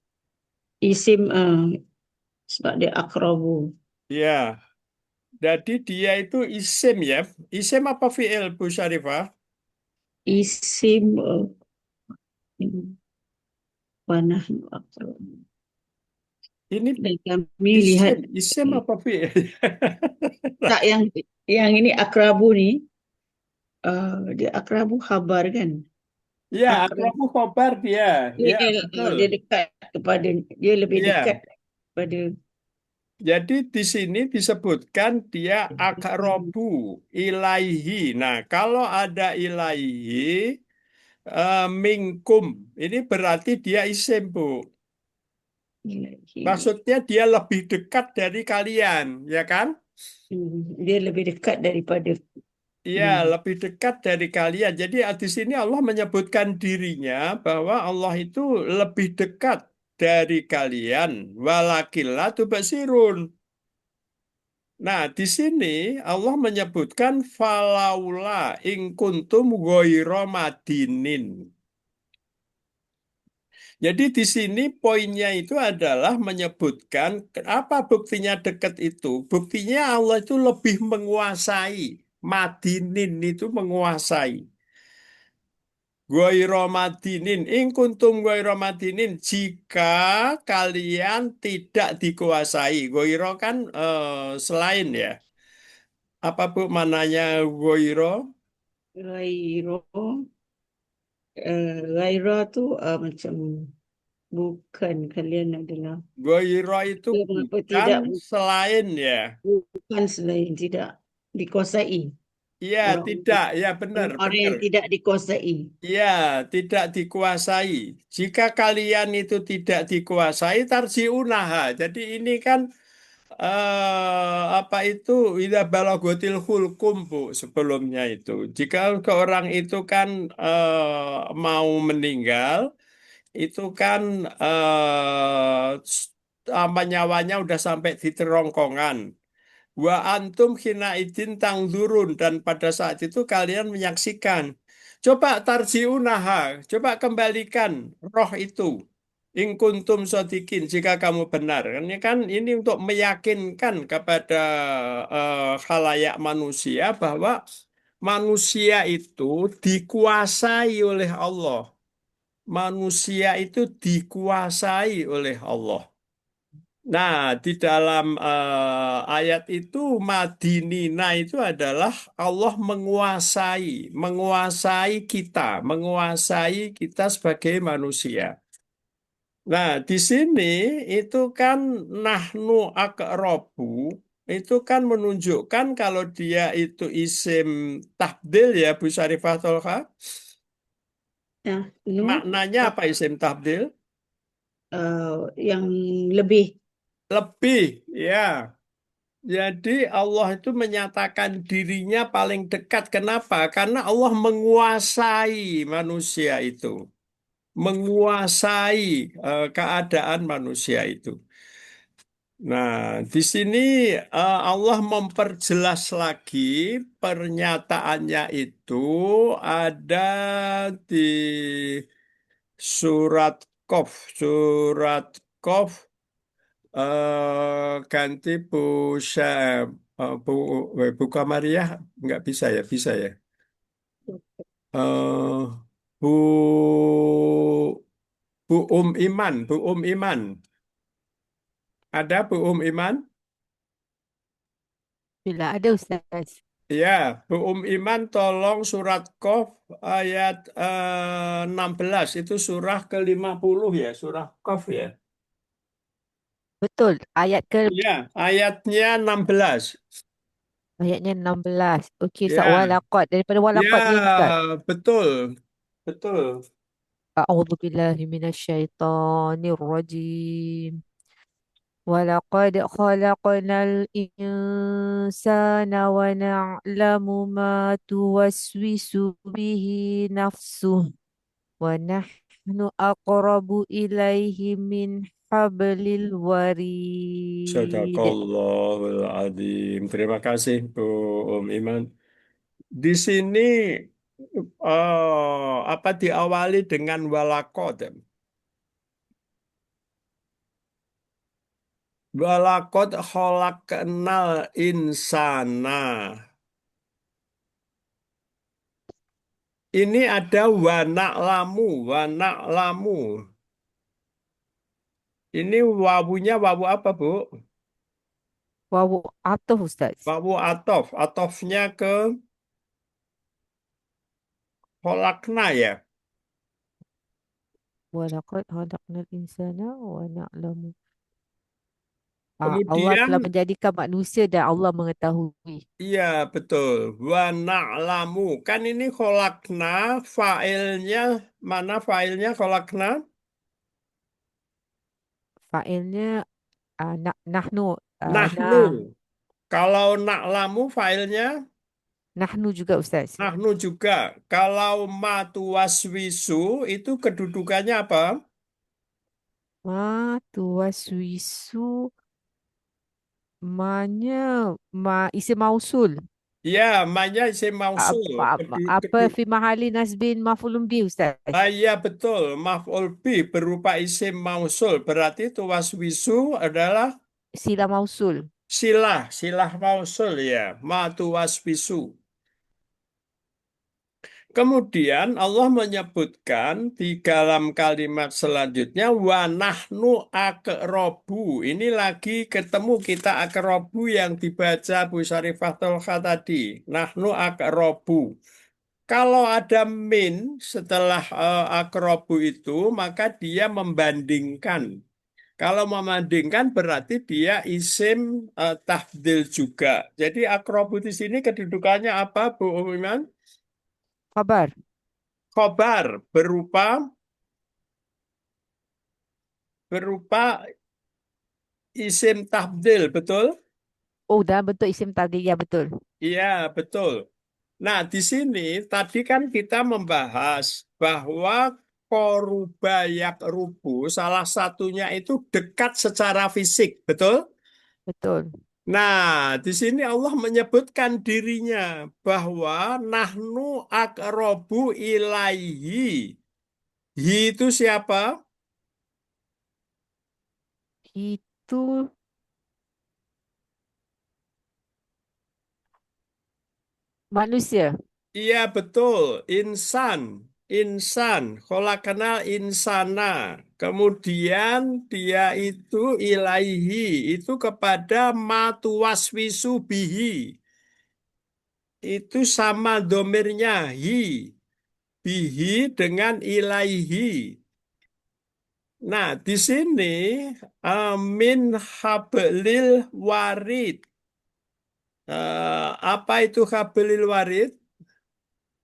isim sebab dia akrabu. Ya, jadi dia itu isim ya. Isim apa fi'il Bu Syarifah? Isim panah akrabu. Ini Dan kami lihat isim apa fi'il? tak yang ini akrabu ni dia akrabu khabar kan. Ya, Akrab. akrobu khobar dia. Ya, betul. Dia dekat kepada dia lebih Iya. dekat pada Jadi di sini disebutkan dia akrobu ilaihi. Nah, kalau ada ilaihi minkum, ini berarti dia isim, Bu. ilahi. Maksudnya dia lebih dekat dari kalian, ya kan? Dia lebih dekat daripada Iya, lebih dekat dari kalian. Jadi di sini Allah menyebutkan dirinya bahwa Allah itu lebih dekat dari kalian. Walakillah tubasirun. Nah, di sini Allah menyebutkan falaula in kuntum ghaira madinin. Jadi di sini poinnya itu adalah menyebutkan apa buktinya dekat itu. Buktinya Allah itu lebih menguasai. Madinin itu menguasai. Ghaira madinin, in kuntum ghaira madinin, jika kalian tidak dikuasai. Ghaira kan selain ya. Apa bu mananya ghaira? Gairo, gairo tu macam bukan kalian adalah Ghaira itu kenapa bukan tidak selain ya. bukan selain tidak dikuasai Iya, orang tidak. Ya benar, orang benar. yang tidak dikuasai. Ya, tidak dikuasai. Jika kalian itu tidak dikuasai, tarjiunaha. Jadi ini kan apa itu ida balagotil hulkum bu sebelumnya itu. Jika ke orang itu kan mau meninggal, itu kan apa nyawanya udah sampai di terongkongan. Wa antum hina idin tangzurun dan pada saat itu kalian menyaksikan. Coba tarjiunaha, coba kembalikan roh itu. In kuntum sodikin jika kamu benar. Ini untuk meyakinkan kepada khalayak manusia bahwa manusia itu dikuasai oleh Allah. Manusia itu dikuasai oleh Allah. Nah, di dalam ayat itu Madinina itu adalah Allah menguasai kita sebagai manusia. Nah, di sini itu kan nahnu aqrabu itu kan menunjukkan kalau dia itu isim tabdil ya Bu Syarifah Tolka. Nah, nu Maknanya apa isim tabdil? yang lebih. Lebih, ya. Jadi Allah itu menyatakan dirinya paling dekat. Kenapa? Karena Allah menguasai manusia itu. Menguasai keadaan manusia itu. Nah, di sini Allah memperjelas lagi pernyataannya itu ada di surat Qaf. Surat Qaf ganti Bu Syam, Bu Kamariah nggak bisa ya, bisa ya. eh Bu Bu Iman, ada Bu Iman? Bila ada Ustaz. Ya, Bu Iman tolong surat Qaf ayat 16 itu surah ke-50 ya, surah Qaf ya. Betul. Ya, ayatnya 16. Ayatnya 16. Okey, Ustaz. Ya, Walaqad. Daripada ya walaqad ni Ustaz. betul, betul. A'udzubillahi minasyaitonirrajim. ولقد خلقنا الإنسان ونعلم ما توسوس به نفسه ونحن أقرب إليه من حبل الوريد. Sadaqallahul Adzim. Terima kasih Bu Iman. Di sini apa diawali dengan walakot. Walakot khalaqnal insana. Ini ada wanak lamu. Ini wawunya wawu apa Bu? Wawu atau Ustaz. Wawu atof. Atofnya ke khalaqna ya. Walaqad khalaqnal insana wa na'lamu. Allah Kemudian telah menjadikan manusia dan Allah mengetahui. iya betul. Wa na'lamu. Kan ini kholakna failnya mana failnya kholakna? Fa'ilnya nahnu Nahnu. Kalau na'lamu failnya nahnu juga Ustaz. nahnu juga. Kalau matuwaswisu itu kedudukannya apa? Ma tuwaswisu Ma-nya isim mausul. Ya, ma-nya isim mausul. Apa fi mahali nasbin maf'ulun bi Ustaz? Iya betul, maf'ul bi berupa isim mausul. Berarti tuwaswisu adalah Sila mausul. silah mausul ya, ma tuwaswisu. Kemudian Allah menyebutkan di dalam kalimat selanjutnya wa nahnu aqrabu. Ini lagi ketemu kita aqrabu yang dibaca Bu Syarifah Tolha tadi. Nahnu aqrabu. Kalau ada min setelah aqrabu itu maka dia membandingkan. Kalau membandingkan berarti dia isim tafdil juga. Jadi aqrabu di sini kedudukannya apa Bu Umiman? Khabar. Khobar berupa isim tafdil, betul? Oh, dalam bentuk isim tadi. Ya, betul. Iya, betul. Nah, di sini tadi kan kita membahas bahwa koruba yakrubu salah satunya itu dekat secara fisik, betul? Betul. Nah, di sini Allah menyebutkan dirinya bahwa nahnu akrobu ilaihi. Hi itu siapa? Itu manusia. Iya betul, insan, insan, kenal insana. Kemudian dia itu ilaihi, itu kepada matuwaswisu bihi. Itu sama domirnya, hi. Bihi dengan ilaihi. Nah, di sini min hablil warid. Apa itu hablil warid?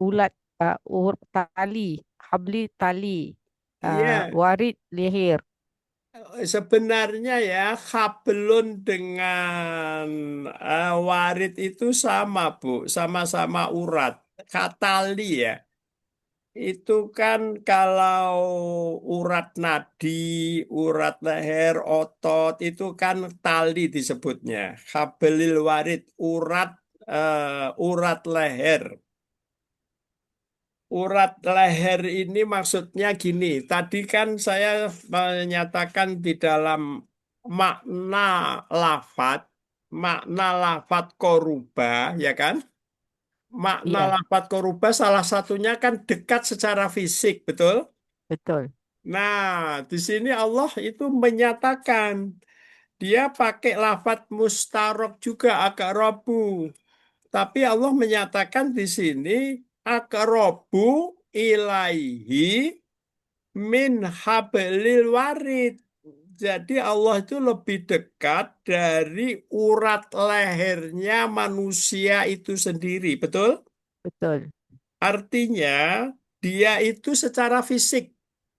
Ulat. Tali. Habli tali. Iya, Warid leher. sebenarnya ya hablun dengan warid itu sama Bu, sama-sama urat. Katali ya. Itu kan kalau urat nadi, urat leher, otot itu kan tali disebutnya. Hablil warid urat leher. Urat leher ini maksudnya gini, tadi kan saya menyatakan di dalam makna lafat, makna lafat koruba, ya kan? Makna Iya, lafat koruba salah satunya kan dekat secara fisik, betul? betul. Nah, di sini Allah itu menyatakan dia pakai lafat mustarok juga agak robu. Tapi Allah menyatakan di sini akrobu ilaihi min hablil warid. Jadi Allah itu lebih dekat dari urat lehernya manusia itu sendiri, betul? Betul. Artinya dia itu secara fisik.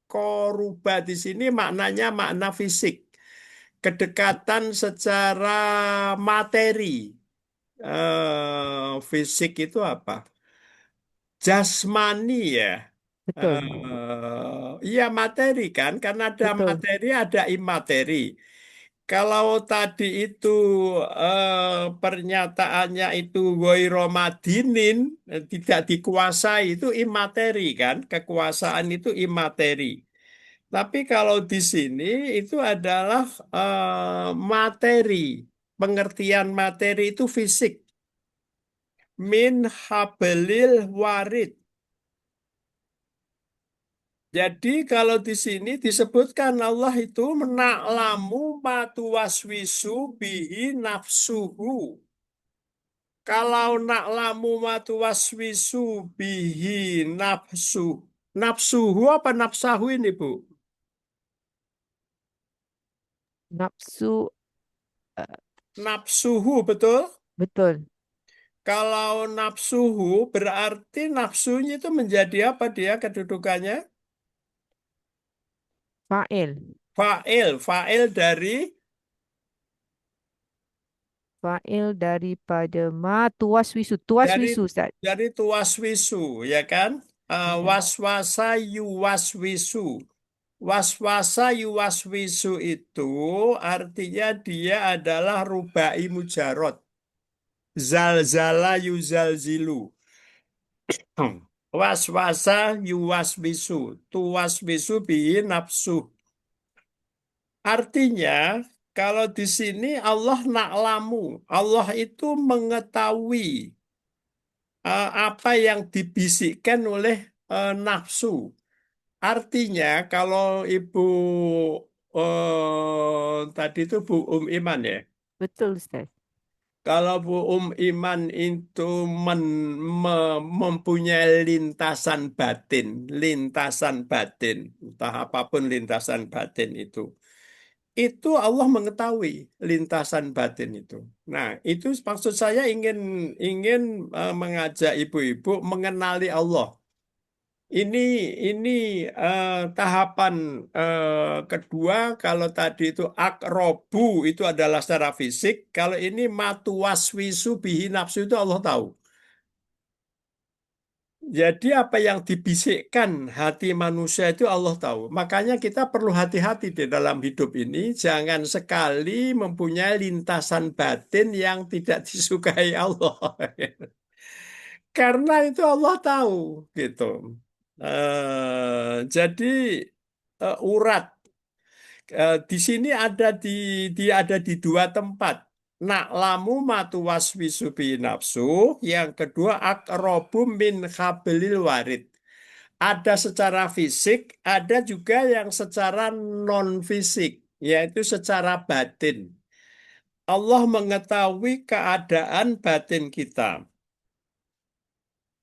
Koruba di sini maknanya makna fisik. Kedekatan secara materi. Fisik itu apa? Jasmani ya. Betul. Iya materi kan, karena ada Betul. materi ada imateri. Kalau tadi itu pernyataannya itu goiromadinin, tidak dikuasai itu imateri kan, kekuasaan itu imateri. Tapi kalau di sini itu adalah materi, pengertian materi itu fisik. Min hablil warid. Jadi kalau di sini disebutkan Allah itu menaklamu matuwaswisu bihi nafsuhu. Kalau naklamu matuwaswisu bihi nafsuhu apa nafsahu ini Bu? Nafsu. eh, Nafsuhu betul? Betul. Kalau nafsuhu berarti nafsunya itu menjadi apa dia kedudukannya? Fa'il. Fa'il dari Fa'il daripada ma tuwaswisu. dari Tuwaswisu, Ustaz. dari tuwaswisu ya kan. Iya. Waswasa yuwaswisu Waswasa yuwaswisu itu artinya dia adalah rubai mujarot. Zalzala yuzalzilu. Waswasa yuwaswisu. Tuwaswisu bihi nafsu. Artinya, kalau di sini Allah na'lamu. Allah itu mengetahui apa yang dibisikkan oleh nafsu. Artinya, kalau Ibu tadi itu Bu Iman ya. Betul, Ustaz. Kalau Bu Iman itu mempunyai lintasan batin, entah apapun lintasan batin itu Allah mengetahui lintasan batin itu. Nah, itu maksud saya ingin ingin mengajak ibu-ibu mengenali Allah. Ini ini tahapan kedua. Kalau tadi itu akrobu itu adalah secara fisik. Kalau ini matuwaswisu bihi nafsu itu Allah tahu. Jadi apa yang dibisikkan hati manusia itu Allah tahu. Makanya kita perlu hati-hati di dalam hidup ini. Jangan sekali mempunyai lintasan batin yang tidak disukai Allah. Karena itu Allah tahu gitu. Jadi urat di sini dia ada di dua tempat. Na'lamu matu waswisu bi nafsu. Yang kedua akrobu min hablil warid. Ada secara fisik, ada juga yang secara non fisik, yaitu secara batin. Allah mengetahui keadaan batin kita.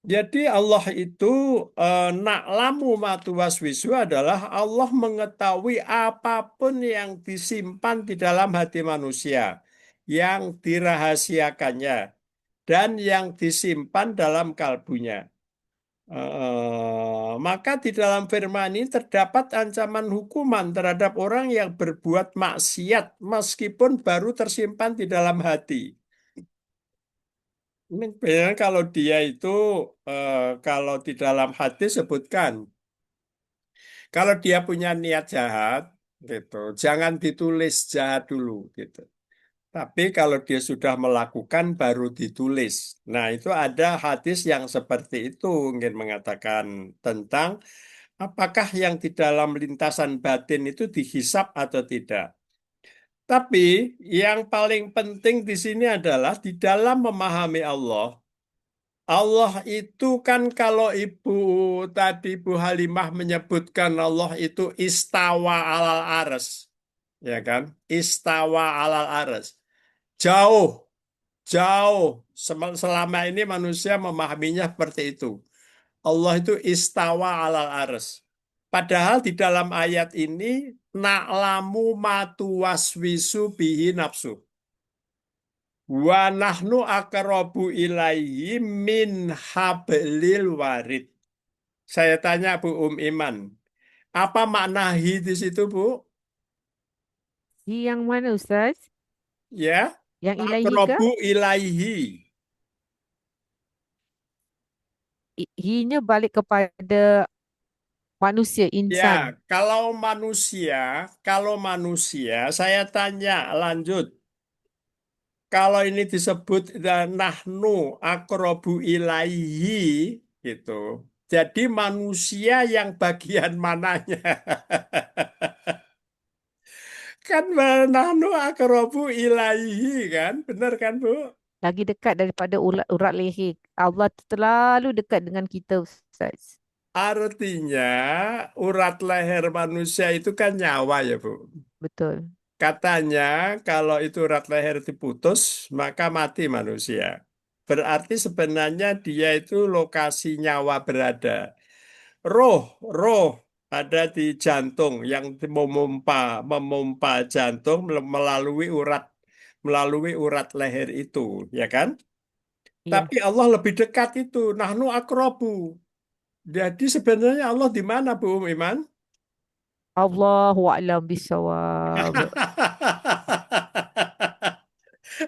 Jadi Allah itu na'lamu matu waswisu adalah Allah mengetahui apapun yang disimpan di dalam hati manusia, yang dirahasiakannya, dan yang disimpan dalam kalbunya. Maka di dalam firman ini terdapat ancaman hukuman terhadap orang yang berbuat maksiat meskipun baru tersimpan di dalam hati. Ini biasanya kalau dia itu kalau di dalam hati sebutkan kalau dia punya niat jahat gitu, jangan ditulis jahat dulu gitu. Tapi kalau dia sudah melakukan baru ditulis. Nah, itu ada hadis yang seperti itu ingin mengatakan tentang apakah yang di dalam lintasan batin itu dihisap atau tidak. Tapi yang paling penting di sini adalah di dalam memahami Allah. Allah itu kan kalau Ibu Halimah menyebutkan Allah itu istawa alal aras, ya kan? Istawa alal aras. Jauh, jauh. Selama ini manusia memahaminya seperti itu. Allah itu istawa alal aras. Padahal di dalam ayat ini na'lamu matu waswisu bihi nafsu. Wa nahnu aqrabu ilaihi min hablil warid. Saya tanya Bu Iman, apa makna hi di situ, Bu? Yang mana, Ustaz? Ya, Yang ilahi ke? aqrabu ilaihi. Hi-nya balik kepada manusia, Ya, insan. kalau manusia, saya tanya lanjut. Kalau ini disebut nahnu aqrabu ilaihi gitu. Jadi manusia yang bagian mananya? Kan nahnu aqrabu ilaihi kan? Benar kan, Bu? Lagi dekat daripada urat leher. Allah terlalu dekat dengan kita, Ustaz. Artinya urat leher manusia itu kan nyawa ya, Bu. Betul. Katanya kalau itu urat leher diputus, maka mati manusia. Berarti sebenarnya dia itu lokasi nyawa berada. Roh, roh ada di jantung yang memompa jantung melalui urat leher itu, ya kan? Iya. Tapi Allah lebih dekat itu, nahnu akrobu. Jadi sebenarnya Allah di mana, Bu Iman? Allahu a'lam bisawab.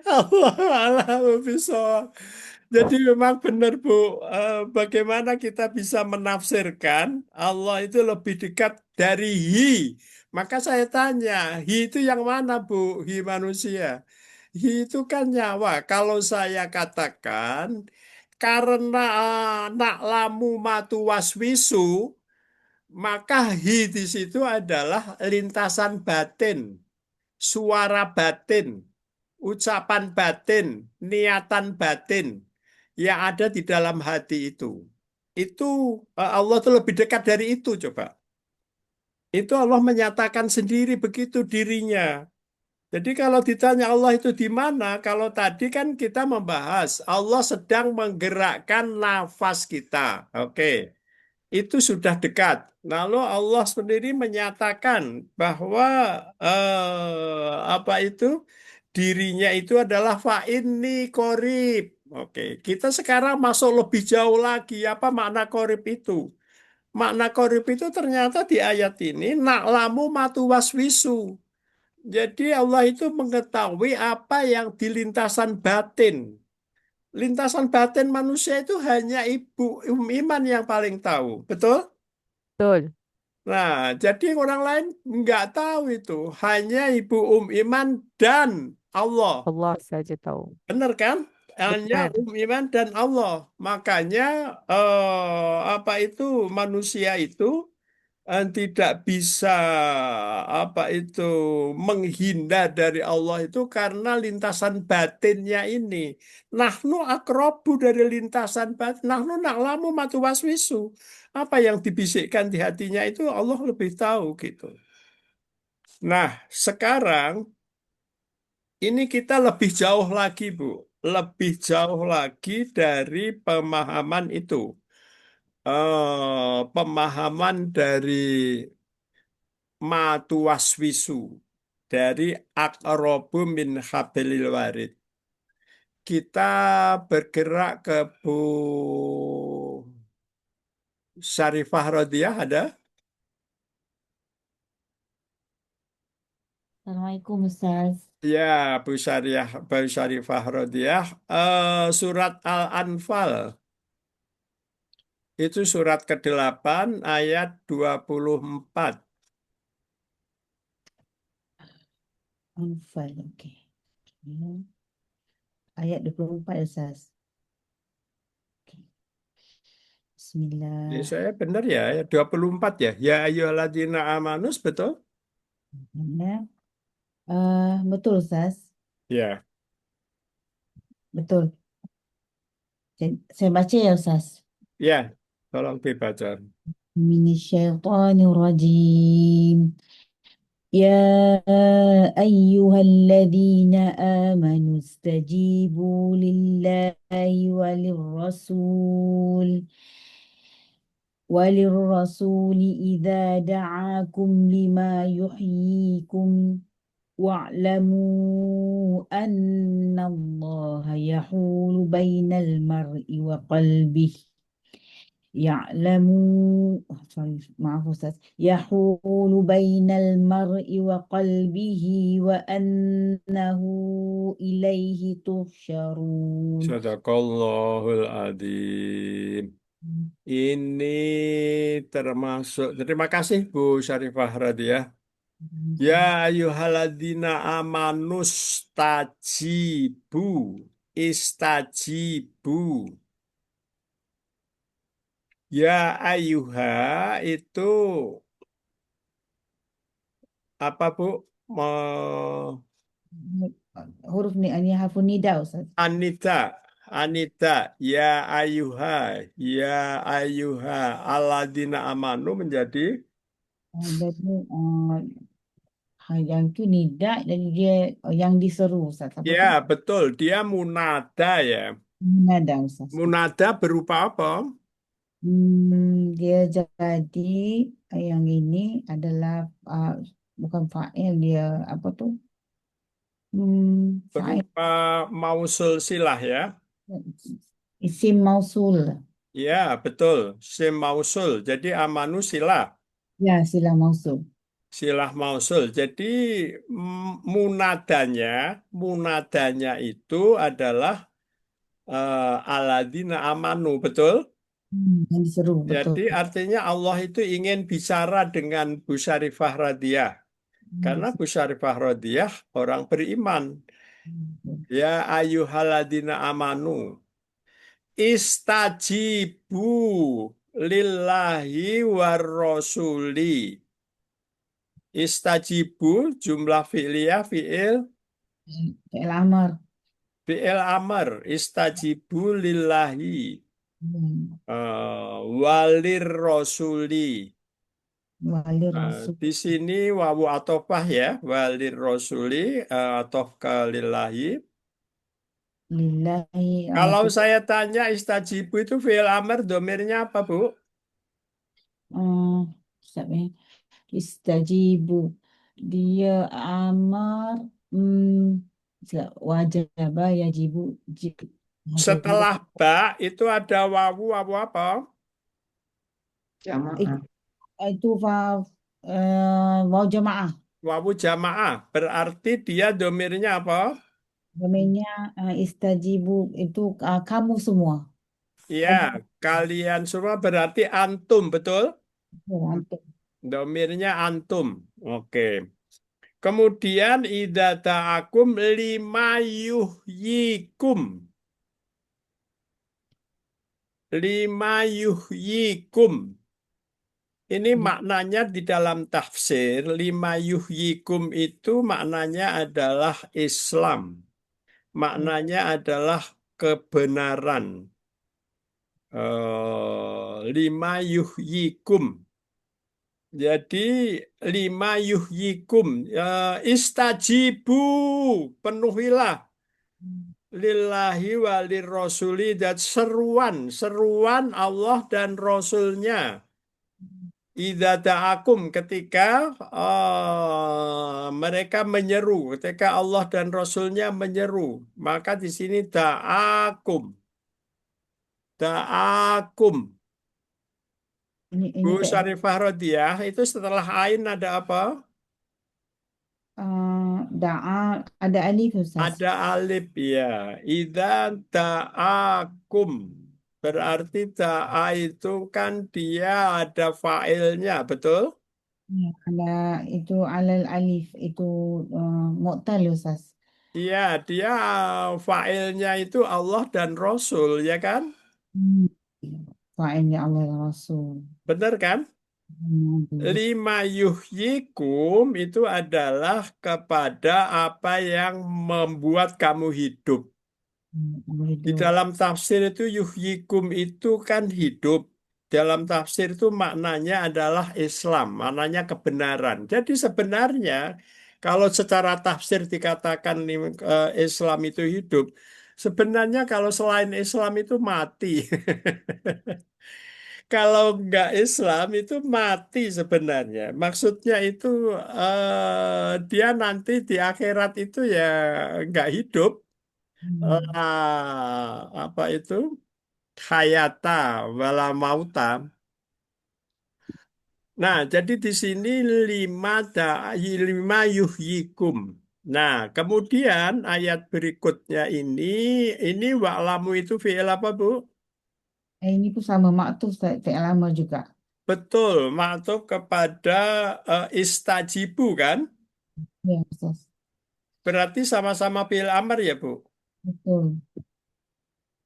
Allah alam bisa. Jadi memang benar Bu, bagaimana kita bisa menafsirkan Allah itu lebih dekat dari hi. Maka saya tanya, hi itu yang mana Bu? Hi manusia. Hi itu kan nyawa. Kalau saya katakan, karena naklamu matu waswisu, maka hi di situ adalah lintasan batin, suara batin, ucapan batin, niatan batin yang ada di dalam hati itu. Itu Allah itu lebih dekat dari itu coba. Itu Allah menyatakan sendiri begitu dirinya. Jadi kalau ditanya Allah itu di mana, kalau tadi kan kita membahas Allah sedang menggerakkan nafas kita. Oke. Itu sudah dekat. Lalu Allah sendiri menyatakan bahwa apa itu dirinya itu adalah fa'inni korib. Oke, kita sekarang masuk lebih jauh lagi. Apa makna korib itu? Makna korib itu ternyata di ayat ini naklamu matu waswisu. Jadi Allah itu mengetahui apa yang di lintasan batin. Lintasan batin manusia itu hanya ibu iman yang paling tahu. Betul? Betul. Nah, jadi orang lain nggak tahu itu. Hanya Ibu Iman dan Allah. Allah saja tahu. Benar kan? Hanya Benar. Iman dan Allah. Makanya apa itu manusia itu tidak bisa apa itu menghindar dari Allah itu karena lintasan batinnya ini. Nahnu akrobu dari lintasan batin. Nahnu naklamu matu waswisu. Apa yang dibisikkan di hatinya itu Allah lebih tahu gitu. Nah, sekarang ini kita lebih jauh lagi, Bu. Lebih jauh lagi dari pemahaman itu. Pemahaman dari matuwaswisu dari akrobu min habilil warid. Kita bergerak ke Bu Syarifah Rodiah ada? Assalamualaikum Ustaz. Ya, Bu Syarifah Rodiah. Surat Al-Anfal itu surat ke-8 ayat 24. Anfal, okey. Ya. Ayat 24 Ustaz. Okey. Ini Bismillah. saya benar ya, ayat 24 ya. Ya ayyuhalladzina amanus, betul? Ya. Betul Ustaz. Ya, Betul. Saya baca ya Ustaz. ya. Tolong dibaca. Minasyaitonirrajim. يا أيها الذين آمنوا استجيبوا لله وللرسول إذا دعاكم لما يحييكم واعلموا أن الله يحول بين المرء وقلبه maaf Ustaz, yahulu bainal mar'i wa qalbihi wa annahu ilaihi tuhsyarun. Sadaqallahul adzim. Ini termasuk, terima kasih Bu Syarifah Radiah. Ya ayyuhalladzina amanus tajibu, istajibu. Ya ayyuha itu apa Bu? Huruf ni ini harfu nida Ustaz. Anita, Anita, ya ayyuha, ya ayyuha, alladzina amanu menjadi Jadi yang tu nida, jadi dia yang diseru Ustaz. Apa ya tu? betul, dia munada ya. Nada Ustaz. Munada berupa apa? Dia jadi yang ini adalah bukan fa'il, dia apa tu? Fa'il, Berupa mausul silah ya. isim mausul. Ya, betul. Sim mausul. Jadi amanu silah. Ya, sila mausul. Silah mausul. Jadi munadanya itu adalah Alladzina amanu, betul? Yang diseru, betul. Jadi artinya Allah itu ingin bicara dengan Bu Syarifah Radiyah. Karena Bu Syarifah Radiyah orang beriman. Ya ayyuhalladzina amanu. Istajibu lillahi war rasuli. Istajibu jumlah fi'liyah Fi'il amar. fi'il amr. Istajibu lillahi Hmm. walir rasuli. Wali Nah, Rasul. di sini wawu atofah ya, walir rasuli atof ke lillahi. Lillahi. Kalau saya tanya istajibu itu fi'il amr, domirnya apa, Bu? Sekejap ya. Istajibu. Dia amar. Sekejap. Wajaba yajibu. Wajaba. Setelah ba itu ada wawu apa? Jamaah. Itu waw jamaah. Wawu jamaah. Berarti dia domirnya apa? Namanya istajibu itu kamu semua. Ya, kalian semua berarti antum, betul? Antum. Domirnya antum. Oke. Kemudian idza ta'akum lima yuhyikum. Lima yuhyikum. Ini maknanya di dalam tafsir, lima yuhyikum itu maknanya adalah Islam. Maknanya adalah kebenaran. Lima yuhyikum. Jadi lima yuhyikum. Istajibu. Penuhilah. Lillahi walir rasuli dan seruan Allah dan Rasulnya. Idza da'akum ketika mereka menyeru, ketika Allah dan Rasulnya menyeru, maka di sini da'akum, da'akum. Ini Bu kayak Syarifah Radiyah itu setelah ain ada apa? da'a ada alif Ustaz. Ada alif ya. Idza da'akum. Berarti da'a itu kan dia ada failnya, betul? Ya, ada itu alal alif itu mu'tal Ustaz. Iya, dia failnya itu Allah dan Rasul, ya kan? Hmm. Fa'ilnya Allah dan Rasul. Benar kan? Lima yuhyikum itu adalah kepada apa yang membuat kamu hidup. Di dalam tafsir itu yuhyikum itu kan hidup. Dalam tafsir itu maknanya adalah Islam, maknanya kebenaran. Jadi sebenarnya kalau secara tafsir dikatakan Islam itu hidup, sebenarnya kalau selain Islam itu mati. Kalau nggak Islam itu mati sebenarnya. Maksudnya itu dia nanti di akhirat itu ya nggak hidup. Apa itu? Hayata wala mauta. Nah, jadi di sini lima yuhyikum. Nah, kemudian ayat berikutnya ini wa'lamu itu fi'il apa, Bu? Ini pun sama maktuf fi'il amar juga. Betul, maktub kepada istajibu kan? Ya, Ustaz. Berarti sama-sama fi'il amr ya, Bu? Betul.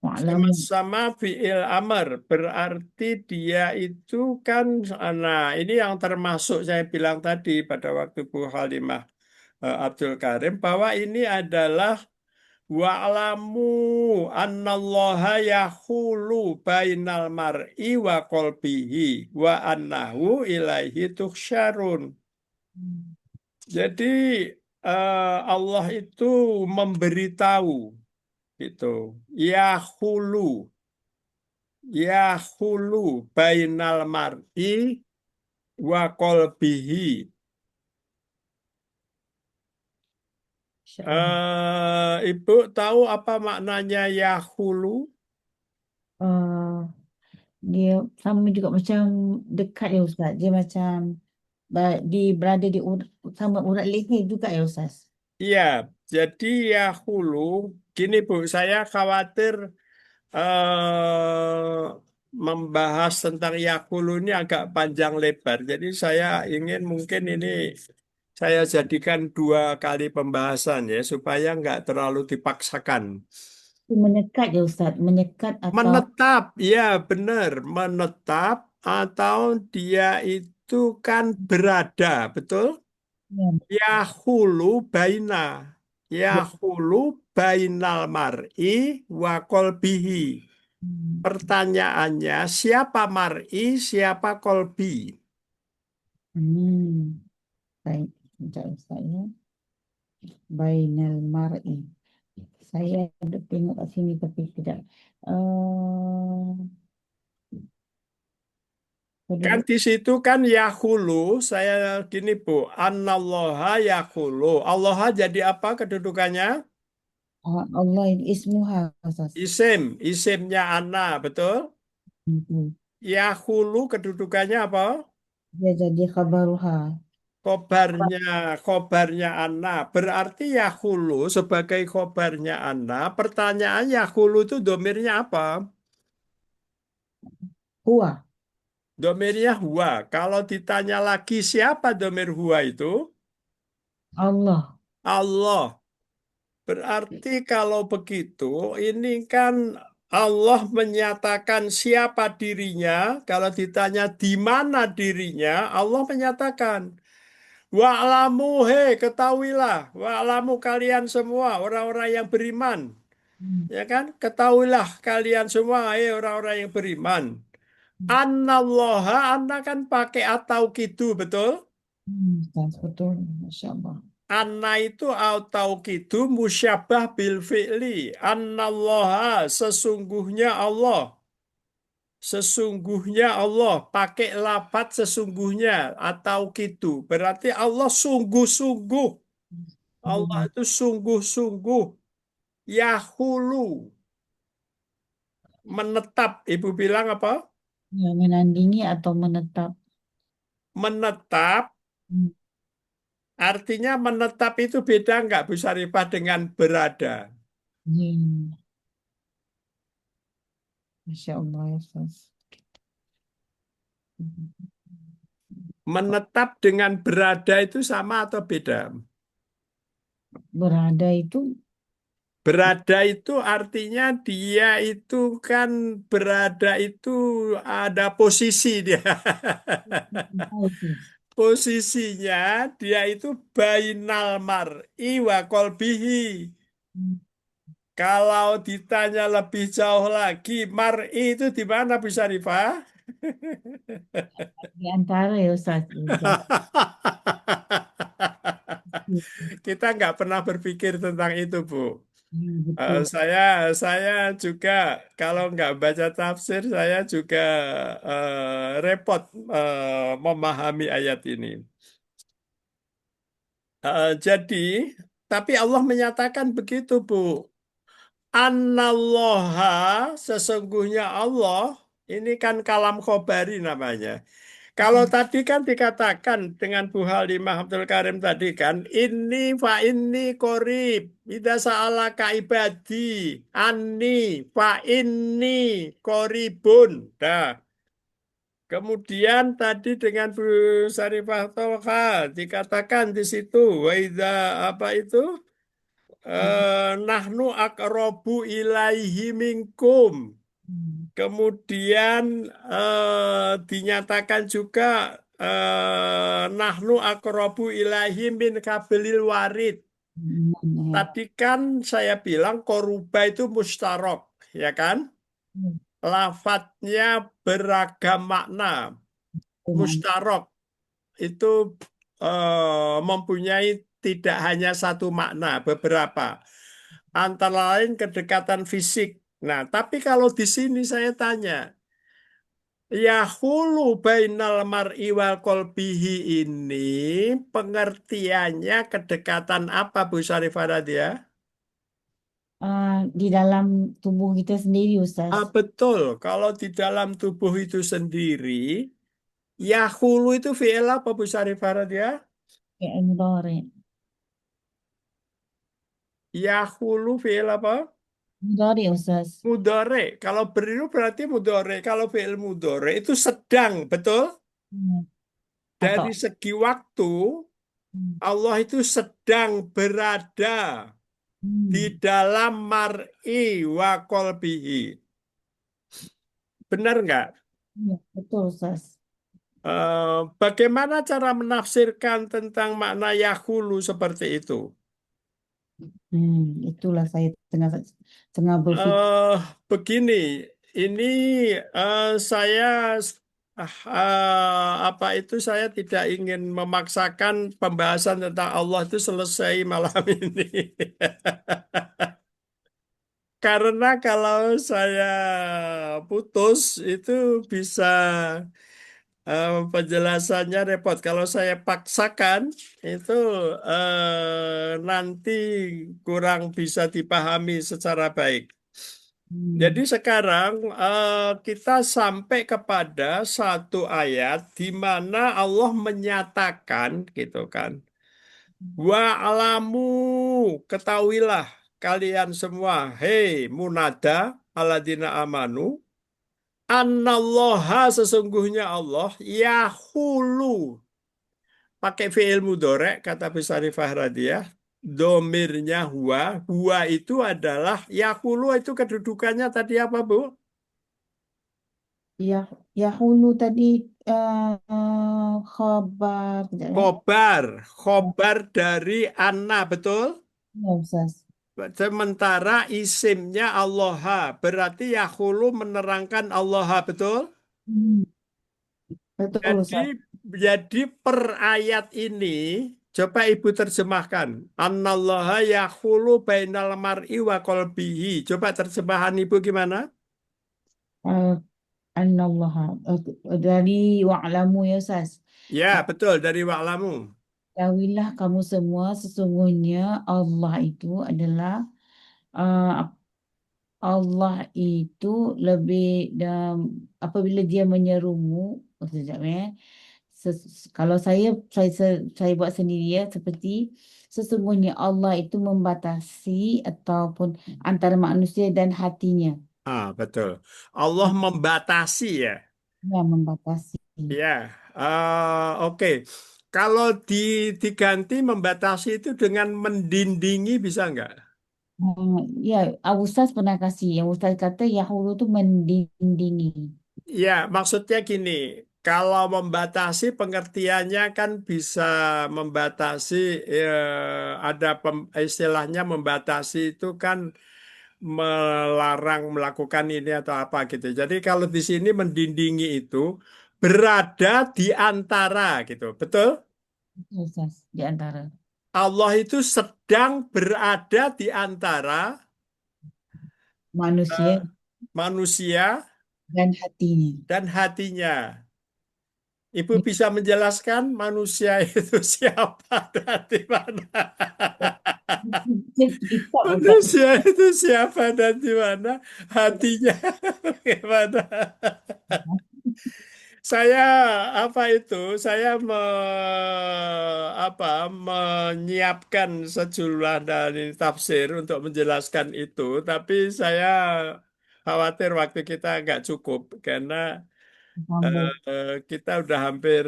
Wa'lamu. Sama-sama fi'il amr, berarti dia itu kan, nah ini yang termasuk saya bilang tadi pada waktu Bu Halimah Abdul Karim, bahwa ini adalah wa'lamu annallaha yahulu bainal mar'i wa qalbihi wa annahu ilaihi tuhsyarun. Jadi Allah itu memberitahu itu yahulu yahulu bainal mar'i wa qalbihi. Ibu tahu apa maknanya yahulu? Eh, dia sama juga macam dekat ya Ustaz. Dia macam berada di sama urat leher juga ya Ustaz. Iya, jadi yahulu gini Bu, saya khawatir eh, membahas tentang Yakulu ini agak panjang lebar. Jadi saya ingin mungkin ini saya jadikan 2 kali pembahasan ya supaya nggak terlalu dipaksakan. Menyekat ya Ustaz, menyekat atau Menetap, ya benar, menetap atau dia itu kan berada, betul? ya, Yahulu baina, yahulu bainal mar'i wa kolbihi. hmm, Pertanyaannya, siapa mar'i, siapa kolbi? hmm, baik, sekejap Ustaz ya. Bainal mar'i. Saya ada tengok kat sini tapi tidak. Kan Tadi di situ kan yahulu, saya gini Bu, Anallaha yahulu. Allah jadi apa kedudukannya? Allah ini ismuha Ustaz. Isimnya Ana, betul? Hmm. Yahulu kedudukannya apa? Dia jadi khabaruha. Khobarnya, khobarnya Ana. Berarti yahulu sebagai khobarnya Ana. Pertanyaan yahulu itu domirnya apa? Huwa. Domirnya huwa. Kalau ditanya lagi siapa domir huwa itu? Allah. Allah. Berarti kalau begitu, ini kan Allah menyatakan siapa dirinya. Kalau ditanya di mana dirinya, Allah menyatakan, wa'lamu, hei, ketahuilah, wa'lamu kalian semua, orang-orang yang beriman. Hmm. Ya kan? Ketahuilah kalian semua, hei, orang-orang yang beriman. Annallaha, Anda kan pakai atau gitu, betul? Ustaz, betul. Masya Allah. Anna itu gitu musyabah bil fi'li. Annallaha sesungguhnya Allah. Sesungguhnya Allah pakai lafaz sesungguhnya atau gitu. Berarti Allah sungguh-sungguh. Allah Hmm. itu sungguh-sungguh. Yahulu menetap. Ibu bilang apa? Ya, menandingi atau menetap. Menetap Hmm. artinya menetap itu beda nggak Bu Syarifah dengan berada? Hmm. Masya Allah ya Ustaz. Menetap dengan berada itu sama atau beda? Berada itu Berada itu artinya dia itu kan berada itu ada posisi dia. Autis. Posisinya dia itu bainal mar'i wa kolbihi. Hmm. Kalau ditanya lebih jauh lagi, mar'i itu di mana bisa Rifah? Di antara ya Ustaz. Ustaz. Kita nggak pernah berpikir tentang itu, Bu. Hmm, betul. Saya juga kalau nggak baca tafsir saya juga repot memahami ayat ini. Jadi, tapi Allah menyatakan begitu, Bu. Anallaha sesungguhnya Allah ini kan kalam khobari namanya. Kalau tadi kan dikatakan dengan Bu Halimah Abdul Karim tadi kan, ini fa ini korib, ida sa'alaka ibadi, ani fa ini koribun. Dah. Kemudian tadi dengan Bu Sarifah Tolha dikatakan di situ, wa idza apa itu? Nahnu akrobu ilaihi minkum. Hmm. Kemudian dinyatakan juga nahnu akrobu ilahi min kabilil warid. Hmm. Tadi kan saya bilang koruba itu mustarok, ya kan? Hmm. Lafadznya beragam makna. Hmm. Mustarok itu mempunyai tidak hanya satu makna, beberapa. Antara lain kedekatan fisik. Nah, tapi kalau di sini saya tanya, Yahulu bainal mar'i wal kolbihi ini pengertiannya kedekatan apa Bu Syarifah Nadia? Di dalam tubuh kita sendiri Ustaz. Betul, kalau di dalam tubuh itu sendiri, Yahulu itu fi'il apa Bu Syarifah Nadia? Kayak mudhari. Yahulu fi'il apa? Mudhari Ustaz. Mudore. Kalau ber itu berarti mudore. Kalau fi'il mudore itu sedang, betul? Hmm. Atau Dari segi waktu, Allah itu sedang berada di hmm. dalam mar'i wa kolbihi. Benar nggak? Iya, betul Ustaz. Bagaimana cara menafsirkan tentang makna yahulu seperti itu? Itulah saya tengah berpikir. eh Begini, ini saya apa itu saya tidak ingin memaksakan pembahasan tentang Allah itu selesai malam ini. Karena kalau saya putus itu bisa penjelasannya repot. Kalau saya paksakan itu nanti kurang bisa dipahami secara baik. Jadi Hmm. sekarang kita sampai kepada satu ayat di mana Allah menyatakan gitu kan. Wa alamu, ketahuilah kalian semua, hei munada aladina amanu, annallaha sesungguhnya Allah yahulu pakai fi'il mudhari kata Bisarifah Radiyah, domirnya huwa itu adalah yahulu itu kedudukannya tadi apa Bu? Ya, Yahulu tadi khabar, kejap ya. Khobar dari Anna, betul? Ya, Ustaz. Sementara isimnya Allaha, berarti yahulu menerangkan Allaha, betul? Hmm, betul Jadi, Ustaz. jadi per ayat ini, coba Ibu terjemahkan. Annallaha yahulu bainal mar'i wa qalbihi. Coba terjemahan Ibu gimana? Eh, Anallaha dari wa'lamu ya Ustaz. Ya, Eh, betul, dari wa'lamu. Ketahuilah kamu semua sesungguhnya Allah itu adalah eh, Allah itu lebih apabila dia menyerumu, sekejap ya. Kalau saya buat sendiri ya seperti sesungguhnya Allah itu membatasi ataupun antara manusia dan hatinya. Betul. Allah membatasi ya. Ya, membatasi. Ya, oke. Kalau diganti membatasi itu dengan mendindingi bisa nggak? Ya, Ustaz pernah kasih. Yang Ustaz kata Yahulu itu mendindingi. Ya, maksudnya gini. Kalau membatasi pengertiannya kan bisa membatasi, ada istilahnya membatasi itu kan melarang melakukan ini atau apa gitu. Jadi kalau di sini mendindingi itu berada di antara gitu. Betul? Itu, Ustaz, di antara Allah itu sedang berada di antara manusia eh, manusia dan hatinya. dan hatinya. Ibu bisa menjelaskan manusia itu siapa dan di mana? Kitab Ustaz. Manusia itu siapa dan di mana? Hatinya bagaimana? Saya apa itu? Saya menyiapkan sejumlah dari tafsir untuk menjelaskan itu, tapi saya khawatir waktu kita nggak cukup karena Sambung. kita udah hampir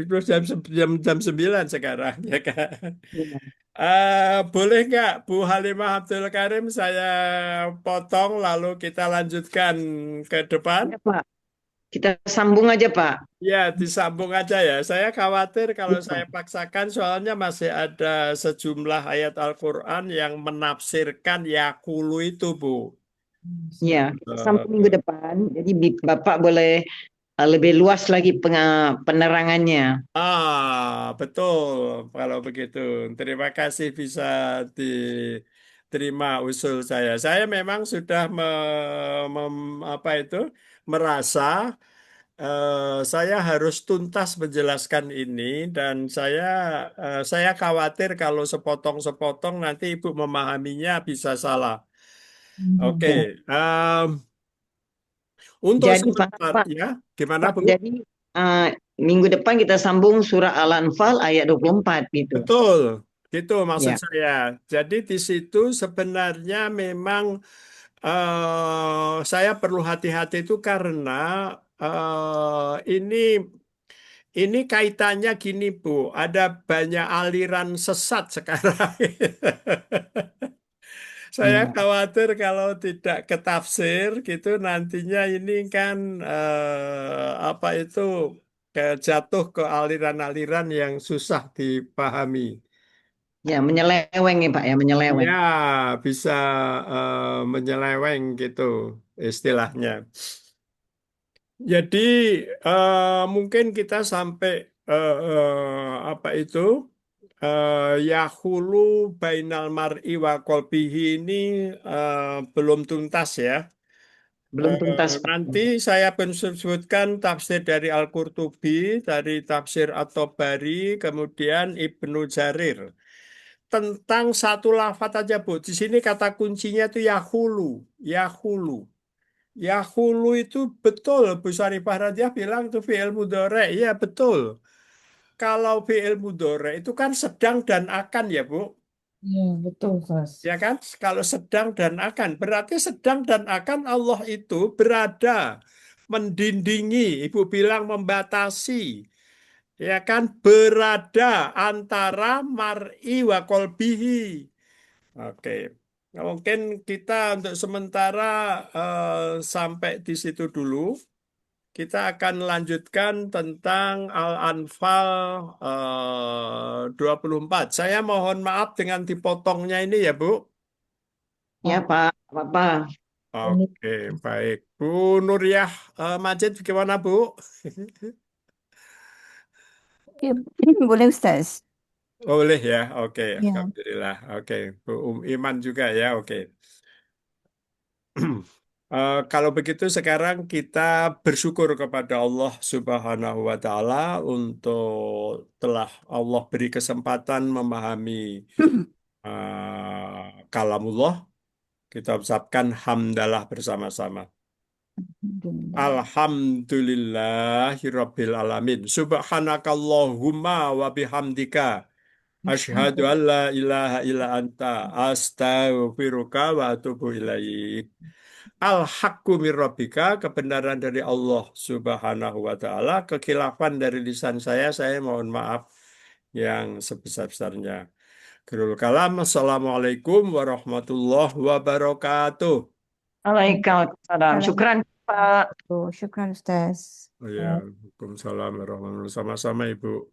itu jam 9 sekarang ya kan. Ya. Boleh nggak Bu Halimah Abdul Karim saya potong lalu kita lanjutkan ke depan? Ya, Pak. Kita sambung aja, Pak. Ya, disambung aja ya. Saya khawatir kalau saya Ya. paksakan soalnya masih ada sejumlah ayat Al-Quran yang menafsirkan yakulu itu, Bu. Ya, kita sambung minggu Eh, depan. Jadi Bapak boleh lebih luas lagi penerangannya. Betul kalau begitu. Terima kasih bisa diterima usul saya. Saya memang sudah apa itu merasa saya harus tuntas menjelaskan ini dan saya khawatir kalau sepotong-sepotong nanti Ibu memahaminya bisa salah. Oke, Ya. untuk Jadi Pak, sebentar Pak, ya, gimana Pak, Bu? jadi eh, minggu depan kita sambung surah Al-Anfal ayat 24 gitu. Betul, gitu maksud Ya. saya. Jadi di situ sebenarnya memang saya perlu hati-hati itu karena ini kaitannya gini Bu, ada banyak aliran sesat sekarang. Saya Ya. khawatir kalau tidak ketafsir gitu nantinya ini kan apa itu jatuh ke aliran-aliran yang susah dipahami. Ya, menyeleweng ya Pak ya, menyeleweng. Ya, bisa menyeleweng gitu istilahnya. Jadi mungkin kita sampai apa itu yahulu bainal mar'i wa qalbihi ini belum tuntas ya. Belum tuntas Pak. Nanti saya akan sebutkan tafsir dari Al-Qurtubi, dari tafsir At-Tabari, kemudian Ibnu Jarir. Tentang satu lafadz aja, Bu. Di sini kata kuncinya itu yahulu. Yahulu. Yahulu itu betul. Bu Syarifah Radiah bilang itu fi'il mudhari. Iya, betul. Kalau fi'il mudhari itu kan sedang dan akan ya, Bu. Ya, betul, Ustaz. Ya kan? Kalau sedang dan akan. Berarti sedang dan akan Allah itu berada. Mendindingi. Ibu bilang membatasi. Ya kan? Berada antara mar'i wa kolbihi. Oke. Nah, mungkin kita untuk sementara sampai di situ dulu. Kita akan lanjutkan tentang Al-Anfal 24. Saya mohon maaf dengan dipotongnya ini ya, Bu. Ya Pak, apa? Ini Oke, baik. Bu Nuriyah Majid, gimana, Bu? Ya, boleh Ustaz. Boleh ya, oke. Ya. Alhamdulillah. Oke, Bu Iman juga ya, oke. Kalau begitu sekarang kita bersyukur kepada Allah Subhanahu wa Ta'ala untuk telah Allah beri kesempatan memahami kalamullah. Kita ucapkan hamdalah bersama-sama. Alhamdulillah. Alhamdulillahirabbil alamin. Subhanakallahumma wa bihamdika asyhadu an la ilaha illa anta astaghfiruka wa atubu ilaik. Al-haqqu mir rabbika, kebenaran dari Allah Subhanahu wa taala, kekhilafan dari lisan saya mohon maaf yang sebesar-besarnya. Akhirul kalam, assalamualaikum warahmatullahi wabarakatuh. Waalaikumsalam. Syukran Pak. Syukran Ustaz. Oh ya, Waalaikumsalam warahmatullahi wabarakatuh. Sama-sama Ibu.